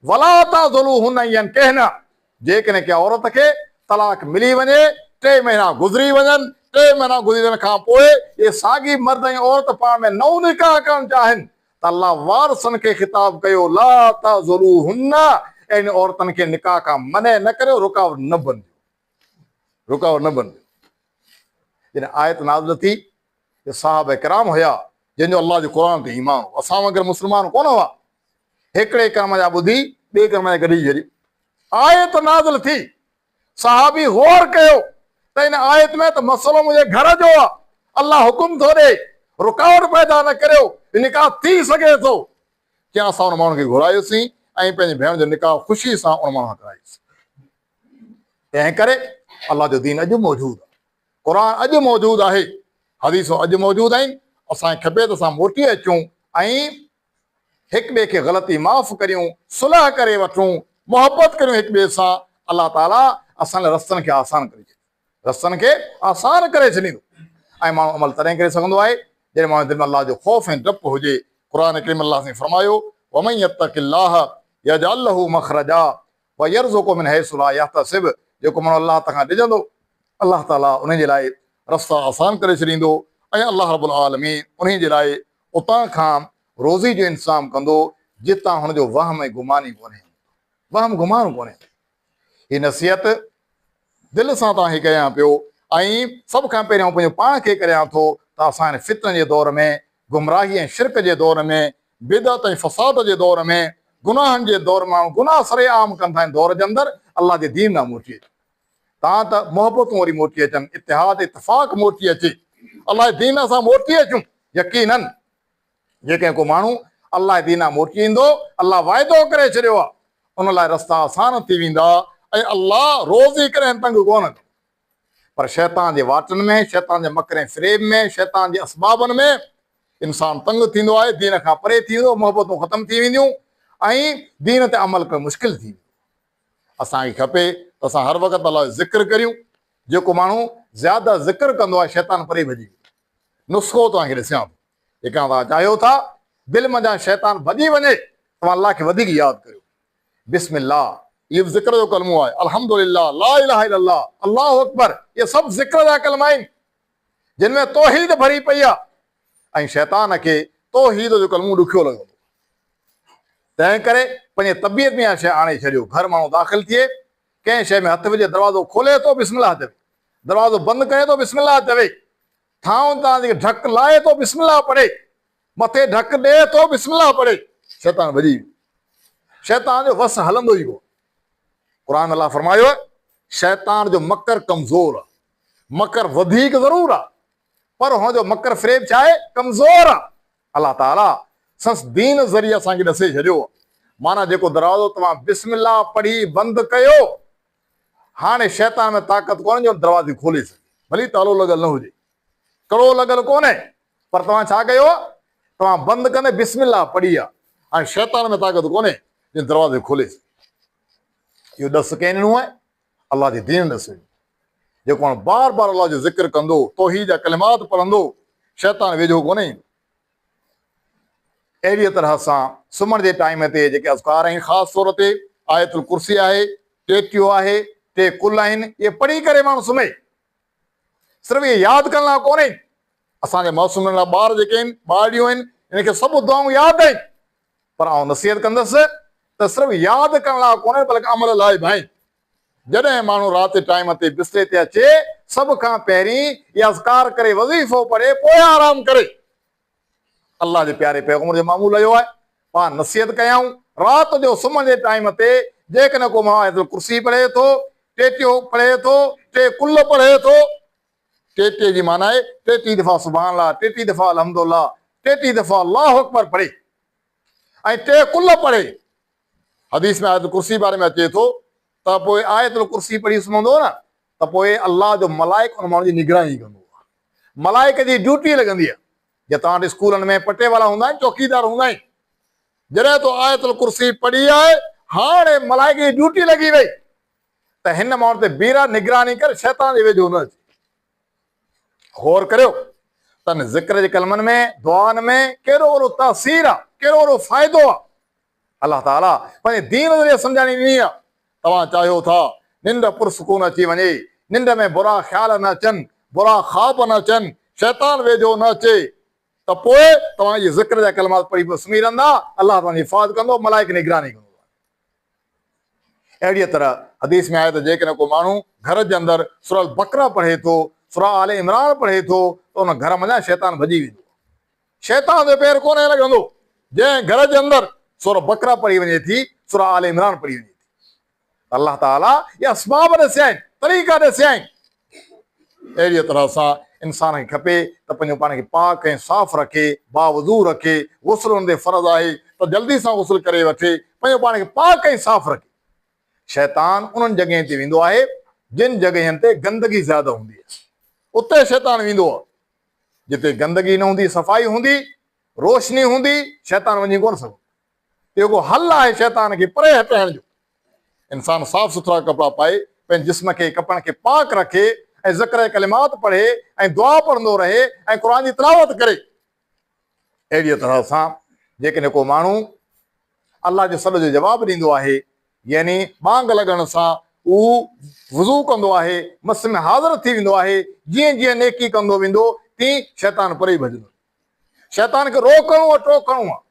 वला ताज़ुलूहुन्ना यनकिहना, जेकॾहिं कंहिं औरत खे तलाक मिली वञे, 3 महीना गुज़री वञनि, 3 महीना गुज़री वञण खां पोइ इहे साॻी मर्द ऐं औरत पाण में नओं निकाह करणु चाहिनि त अल्लाह वारसनि खे ख़िताब कयो ला ताज़ुलूहुन्ना, इन औरतुनि खे निकाह खां मने न करियो, रुकावट न बंदियो, रुकावट न बंदियो। जॾहिं आयत नाज़िल थी, सहाबा किराम हुया जंहिंजो अल्लाह जे क़ुर ते ईमान हो, असां वांगुरु मुस्लमान कोन हुआ, हिकिड़े कम जा ॿुधी ॿिए कम जा कढी छॾी। आयत नाज़िल थी, सहाबी गौर कयो त हिन आयत में त मसइलो मुंहिंजे घर जो आहे, अल्लाह हुकुम थो ॾे रुकावट पैदा न करियो, निकाह थी सघे थो। क्या असां उन माण्हू खे घुरायोसीं ऐं पंहिंजी भेण जो निकाह ख़ुशी सां उन माण्हू सां करायोसीं। तंहिं करे अल्लाह जो दीन अॼु मौजूदु आहे, क़ुर अॼु मौजूदु आहे, हदीसूं अॼु मौजूदु आहिनि। असांखे खपे त असां मोटी अचूं ऐं हिक ॿिए खे ग़लती माफ़ करियूं, सुलह करे वठूं, मोहबत करियूं हिक ॿिए सां। अल्लाह ताला असां लाइ रस्तनि खे आसान करे छॾींदो, रस्तनि खे आसान करे छॾींदो। ऐं माण्हू अमल तॾहिं करे सघंदो आहे जॾहिं माण्हू दिलि में अलाह जो ख़ौफ़ ऐं डपु हुजे। क़ुर करीम अल्लाह साईं फरमायो वमन यत्तक़िल्लाह यजअल लहू मख़रजा वयरज़ुक़हु मिन हैसु ला यहतसिब, जेको माण्हू अल्लाह तां खां डिॼंदो, अल्लाह ताला उन जे लाइ रस्ता आसान करे छॾींदो ऐं अल्लाह रब्बुल आलमीन उन्ही जे लाइ उतां खां रोज़ी जो इंतज़ाम कंदो जितां हुनजो वहम ऐं गुमानी कोन्हे, वहम गुमान कोन्हे। हीअ नसीहत दिलि सां तव्हांखे कयां पियो ऐं सभ खां पहिरियों पंहिंजो पाण खे करियां थो त असां हिन फितन जे दौर में, गुमराही ऐं शिरक जे दौर में, बिदअत ऐं फ़साद जे दौर में, गुनाहनि जे दौर माण्हू गुनाह सरे आम कंदा आहिनि दौर जे अंदरि, अलाह जे दीन न मोटी अचे। तव्हां त मोहबतूं वरी मोटी अचनि, इतिहाद इतफ़ाक़ मोटी अचे, अलाह जे दीन सां मोटी अचूं। यकीननि जेके को माण्हू अलाह जे दीन मोटी ईंदो, अलाह वाइदो करे छॾियो आहे, उन लाइ रस्ता आसान थी वेंदा ऐं अलाह रोज़ी करे तंग कोन कंदो। पर शैतान जे वाटनि में, शैतान जे मकर ऐं फ़रेब में, शैतान जे असबाबनि में इंसानु तंग थींदो आहे, दीन खां परे थी वेंदो, मोहबतूं ख़तमु थी वेंदियूं ऐं दीन ते अमल करणु मुश्किल थी वेंदो। असांखे खपे त असां हर वक़्तु अलाह जो ज़िक्र करियूं। जेको माण्हू ज़्यादा ज़िक्र कंदो आहे शैतान परे भॼी वेंदो। नुस्ख़ो तव्हांखे ॾिसां थो, जेका तव्हां चाहियो था दिलि मंझां शैतान भॼी वञे, तव्हां अलाह खे वधीक यादि करियो। बिस्मिल्लाह इहो बि ज़िक्र जो कलमो आहे, अल्हम्दुलिल्लाह, ला इलाहा इल्लल्लाह, अल्लाहु अकबर, इहे सभु ज़िक्र जा कलमा आहिनि जिन में तौहीद भरी पई आहे ऐं शैतान खे तौहीद जो कलमो ॾुखियो लॻंदो। तंहिं करे पंहिंजे तबियत में इहा शइ आणे छॾियो। घर माण्हू दाख़िल थिए, कंहिं शइ में हथु विझे, दरवाज़ो खोले थो बिस्मिल्लाह चवे, दरवाज़ो बंदि करे थो बिस्मिल्लाह चवे, थांव तव्हांजे ढक लाहे थो बिस्मिल्लाह पढ़े, मथे ढक ॾे थो बिस्मिल्लाह पढ़े, शैतान भॼी वियो। शैतान जो वस हलंदो ई कोन। क़ुरान अल्लाह फरमायो आहे शैतान जो मकर कमज़ोर आहे, मकर वधीक ज़रूर आहे पर हुनजो मकर फ़रेब छा आहे, कमज़ोर आहे। अलाह ताला संस दीन ज़रिए असांखे ॾसे छॾियो आहे। माना जेको दरवाज़ो तव्हां बिस्मिल्लाह पढ़ी बंदि कयो, हाणे शैतान में ताक़त कोन्हे जो दरवाज़ो खोले सघे, भली तालो लॻल न हुजे, कड़ो लॻल कोन्हे, पर तव्हां छा कयो, तव्हां बंदि कंदे बिस्मिल्लाह पढ़ी आहे, हाणे शैतान में ताक़त कोन्हे जो दरवाज़ो खोले सघे। इहो ॾस कंहिं ॾिनो आहे, अलाह जी दीन ॾस। जेको हाणे बार बार अलाह जो ज़िक्र कंदो, तौहीद जा कलिमात पढ़ंदो, शैतान वेझो कोन्हे। अहिड़ीअ तरह सां सुम्हण जे टाइम ते जेके अज़कार आहिनि, ख़ासि तौर ते आयतुल कुर्सी आहे, टेटियो आहे, टे कुल आहिनि, इहे पढ़ी करे माण्हू सुम्हे। सिर्फ़ु इहे यादि करण लाइ कोन्हे। असांजे मौसम लाइ ॿार जेके आहिनि, ॿारियूं आहिनि, हिनखे सभु दुआऊं यादि आहिनि, पर आउं नसीहत कंदुसि त सिर्फ़ु यादि करण लाइ कोन्हे बल्कि अमल लाइ बि आहिनि। जॾहिं माण्हू राति टाइम ते बिस्तरे ते अचे, सभ खां पहिरीं इहा अज़कार करे वज़ीफ़ो पढ़े, पोइ आराम करे। अलाह जे प्यारे पैगंबर जो मामूल इहो आहे। पाण नसीहत कयऊं राति जो सुम्हण जे टाइम ते जेकॾहिं को माण्हू आयतुल कुर्सी पढ़े थो, टेटियो पढ़े थो, टे कुल पढ़े थो, टेटीह जी माना आहे 33 दफ़ा सुभान अल्लाह, 33 दफ़ा अल्हम्दुलिल्लाह, 33 दफ़ा अल्लाहु अकबर पढ़े ऐं टे कुल पढ़े। हदीस में आयतुल कुर्सी बारे में अचे थो त पोइ आयतुल कुर्सी पढ़ी सुम्हंदो न त पोइ अल्लाह जो मलाइक उन माण्हू जी निगरानी कंदो आहे। मलाइक जी ड्यूटी लॻंदी आहे। जे तव्हां वटि स्कूलनि में पटे वारा हूंदा आहिनि, चौकीदार हूंदा आहिनि, जॾहिं तो आयतुल कुर्सी पढ़ी आहे, हाणे मलाइक जी ड्यूटी लॻी वई त हिन माण्हू ते बीरा निगरानी कर, शैतान जे वेझो न अचे। गौर करियो त ज़िक्र जे कलमनि में, दुआनि में कहिड़ो वॾो तासीर आहे, कहिड़ो वॾो फ़ाइदो आहे। अलाह ताला पंहिंजे दीन ज़रिए सम्झाणी ॾिनी आहे। तव्हां चाहियो था निंड पुरसकून अची वञे, निंड में बुरा ख़्याल न अचनि, बुरा ख़्वाब न अचनि, शैतान वेझो न अचे, त पोइ तव्हां इहे ज़िक्र जा कलमात पढ़ी सुम्ही रहंदा, अलाह तव्हांजी हिफ़ाज़त कंदो, मलाइक निगरानी कंदो। अहिड़ीअ तरह हदीस में आहे त जेकॾहिं को माण्हू घर जे अंदरि सूरह बकरा पढ़े थो, सूरह आले इमरान पढ़े थो, त उन घर मंझां शैतान भॼी वेंदो। शैतान जो पैर कोन्हे लॻंदो। जंहिं घर जे अंदरि सूरह बकरा पढ़ी वञे थी, सूरह आले इमरान पढ़ी वञे थी, अलाह ताला इहे असबाब ॾसिया आहिनि, तरीक़ा ॾसिया आहिनि। अहिड़ीअ तरह सां इंसान खे खपे त पंहिंजो पाण खे पाक ऐं साफ़ रखे, बावज़ू रखे। गुस्ल हुन ते फ़र्ज़ु आहे त जल्दी सां गुस्ल करे वठे, पंहिंजो पाण खे पाक ऐं साफ़ रखे। शैतान उन्हनि जॻहियुनि ते वेंदो आहे जिन जॻहियुनि ते गंदगी ज़्यादा हूंदी आहे, उते शैतान वेंदो आहे। जिते गंदगी न हूंदी, सफ़ाई हूंदी, रोशनी हूंदी, शैतान वञी कोन सघंदो। इहो को हल आहे शैतान खे परे हटाइण जो। इंसान साफ़ सुथरा कपिड़ा पाए, पंहिंजे जिस्म खे, कपड़नि खे पाक रखे ऐं ज़िक्र कलिमात पढ़े ऐं दुआ पढ़ंदो रहे ऐं क़ुरान जी तिलावत करे। अहिड़ीअ तरह सां जेकॾहिं को माण्हू अलाह जे सॾ जो जवाबु ॾींदो आहे, यानी बांग लॻण सां उहो वुज़ू कंदो आहे, मस में हाज़िर थी वेंदो आहे। जीअं जीअं नेकी कंदो वेंदो तीअं शैतान परे भॼंदो। शैतान खे रोकणो आहे, टोकणो आहे।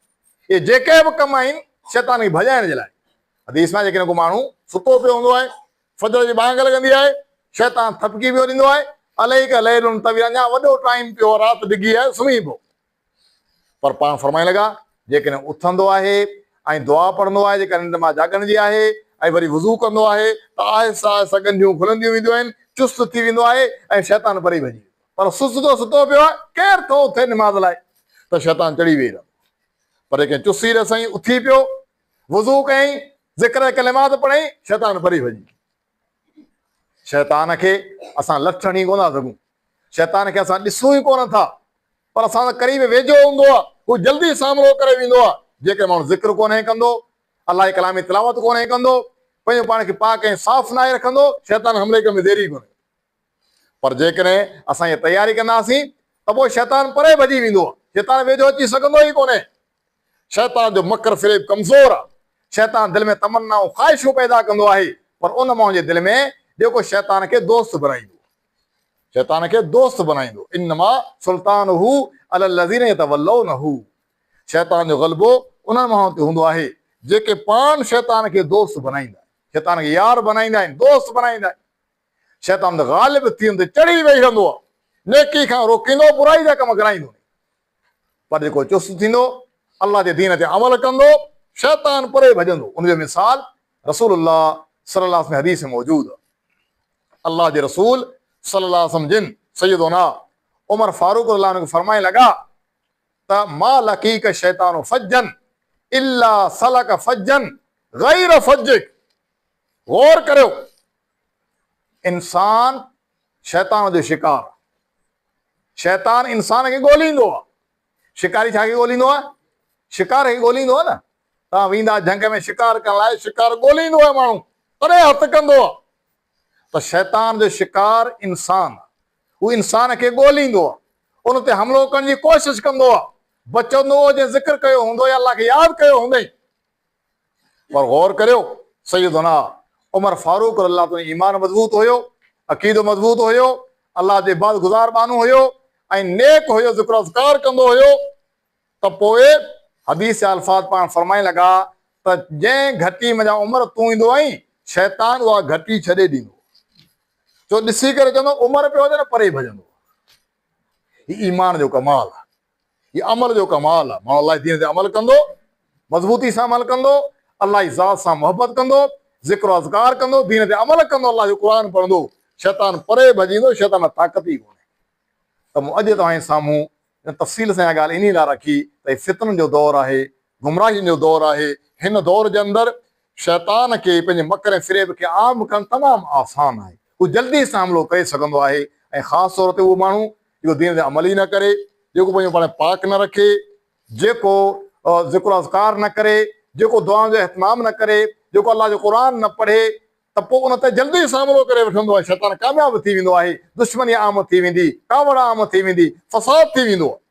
इहे जेके बि कम आहिनि शैतान खे भॼाइण जे लाइ। हदीस में जेकॾहिं को माण्हू सुतो पियो हूंदो आहे, फजर जी ॿांग लॻंदी आहे, शैतान थपकी पियो ॾींदो आहे, अलाही का लहरुनि तवी, अञा वॾो टाइम पियो, राति डिघी आहे, सुम्ही पियो। पर पाण फरमाइण लॻा जेकॾहिं उथंदो आहे ऐं दुआ पढ़ंदो आहे, जेका निंड मां जाॻण जी आहे, ऐं वरी वुज़ू कंदो आहे त आहिस्ता आहिस्ता गंढियूं खुलंदियूं वेंदियूं आहिनि, चुस्त थी वेंदो आहे ऐं शैतान परे भॼी वेंदो। पर सुतो पियो आहे, केरु थो उथे निमाज़ लाइ, त शैतान चढ़ी वेही रहंदो। पर कंहिं चुस्सी सां ई उथी पियो, वुज़ू कयईं, ज़िक्र कलिमात पढ़ई, शैतान परे भॼी। शैतान खे असां लथण ई कोन था सघूं, शैतान खे असां ॾिसूं ई कोन था, पर असां सां करीब वेझो हूंदो आहे, हू जल्दी सामिनो करे वेंदो आहे। जेके माण्हू ज़िक्र कोन्हे कंदो, अलाह जे कलाम जी तिलावत कोन्हे कंदो, पंहिंजो पाण खे पाक ऐं साफ़ नाहे रखंदो, शैतान हमले करण में देरी कोन्हे। पर जेकॾहिं असां इहा तयारी कंदासीं त पोइ शैतान परे भॼी वेंदो आहे, शैतान वेझो अची सघंदो ई कोन्हे। शैतान जो मकर फ़रेब कमज़ोर आहे। शैतान दिलि में तमन्नाऊं ख़्वाहिशूं पैदा कंदो आहे, पर उन माण्हू जे दिलि में जेको शैतान खे दोस्त बणाईंदो, शैतान खे दोस्त बणाईंदो। इन्नमा सुल्तानुहु अलल लज़ीन यतवल्लौनहु। शैतान जो ग़लबो उन्हनि माण्हुनि ते हूंदो आहे जेके पाण शैतान खे दोस्त बनाईंदा आहिनि, शैतान खे यार बनाईंदा आहिनि, दोस्त बनाईंदा आहिनि। शैतान त ग़ालिब थी वञे चढ़ी वेही रहंदो आहे, नेकी खां रोकींदो, बुराई जा कम कराईंदो। पर जेको चुस्त थींदो, अल्लाह जे दीन ते अमल कंदो, शैतान परे भॼंदो। उनजो मिसाल रसूलुल्लाह सल्लल्लाहु अलैहि वसल्लम हदीस में मौजूद आहे। अल्लाह जे रसूल सल्लल्लाहु अलैहि वसल्लम जिन सैयदुना उमर फारूक रज़ियल्लाहु अन्हु फरमाइण लॻा त मा लकीक शैतान फज्जन इल्ला सलक फज्जन गैर फज्जिक। गौर करियो, इंसान शैतान जो शिकार, शैतान इंसान खे ॻोल्हींदो आहे। शिकारी छा खे ॻोल्हींदो आहे? शिकार खे ॻोल्हींदो आहे न। तव्हां वेंदा झंग में शिकार करण लाइ, शिकार ॻोल्हींदो आहे माण्हू, तॾहिं हथु कंदो आहे। त शैतान जो शिकार इंसान आहे, हू इंसान खे ॻोल्हींदो आहे, उन ते हमिलो करण जी कोशिशि कंदो आहे। बचंदो जे ज़िक्र कयो हूंदो या अलाह खे यादि कयो हूंदई। पर गौर करियो, सैयदना उमर फारूक रज़ियल्लाहु अन्हु ईमान मज़बूत हुयो, अक़ीदो मज़बूत हुयो, अलाह जे बाद गुज़ार बानो हुयो ऐं नेक हुयो, ज़िक्र अज़कार कंदो हुयो। त पोइ हदीस जा अल्फाज़ पाण फरमाइण लॻा त जंहिं घटी में उमर तूं ईंदो आहीं, शैतान उहा घटी छॾे ॾींदो। जो ॾिसी करे चवंदो उमर पियो हुजे न, परे भॼंदो। हीउ ईमान जो कमाल आहे, हीउ अमल जो कमाल आहे। माण्हू अलाह दीन ते अमल कंदो, मज़बूती सां अमल कंदो, अलाह जी ज़ात सां मोहबत कंदो, ज़िक्र अज़कार कंदो, दीन ते अमल कंदो, अलाह जो क़ुर पढ़ंदो, शैतान परे भॼींदो। शैतान ताक़त ई कोन्हे। त मूं अॼु तव्हांजे साम्हूं तफ़सील सां इहा ॻाल्हि इन लाइ रखी त हीउ फितननि जो दौरु आहे, गुमराहियुनि जो दौरु आहे। हिन दौर जे अंदरि शैतान खे पंहिंजे मकर ऐं फ़रेब खे आम करणु तमामु आसान आहे। हू जल्दी सां हमिलो करे सघंदो आहे। ऐं ख़ासि तौर ते उहो माण्हू जेको दीन ते अमल ई न करे, जेको पंहिंजो पाण पाक न रखे, जेको ज़िक्र अज़कार न करे, जेको दुआउनि जो एहतमाम न करे, जेको अलाह जो क़ुर न पढ़े, त पोइ उन ते जल्दी सां हमिलो करे वठंदो आहे। शैतान कामयाबु थी वेंदो आहे, दुश्मनी आम थी वेंदी, कावड़ आम थी वेंदी, फ़साद थी वेंदो आहे।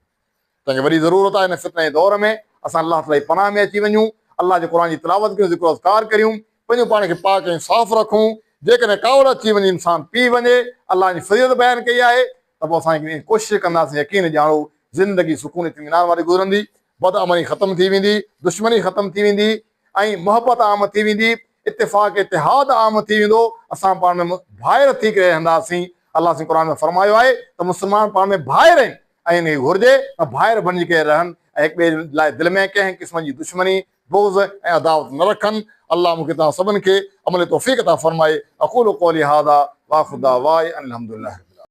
तंहिंखे वॾी ज़रूरत आहे हिन फितने जे दौर में असां अलाह ताला जी पनाह में अची वञूं, अलाह जे क़ुर जी तिलावत कयूं, ज़िक्र अज़कार करियूं, पंहिंजो पाण खे पाक ऐं साफ़ रखूं। जेकॾहिं कावड़ अची वञे, इंसान पी वञे, अलाह जी फज़ीलत बयानु कई आहे, त पोइ असां कोशिशि कंदासीं, यकीन ॼाणो ज़िंदगी सुकून इत्मीनान वारी गुज़रंदी, बदअमली ख़तमु थी वेंदी, दुश्मनी ख़तमु थी वेंदी ऐं मोहबत आम थी वेंदी, इत्तिफ़ाक़ इतिहाद आम थी वेंदो। असां पाण में भाइर थी करे रहंदासीं। अलाह सिं क़ुर में फरमायो आहे त मुस्लमान पाण में भाइर आहिनि ऐं इन घुर्जे त भाइर बणिजी करे रहनि ऐं हिक ॿिए लाइ दिलि में कंहिं क़िस्म जी दुश्मनी, बोज़ ऐं अदावत न रखनि। अलाह मूंखे तव्हां सभिनि खे अमल तौफ़ीक़ अता फ़रमाए। अक़ूलु क़ौली हाज़ा व आख़िरु दअवाना अनिल हम्दुलिल्लाह।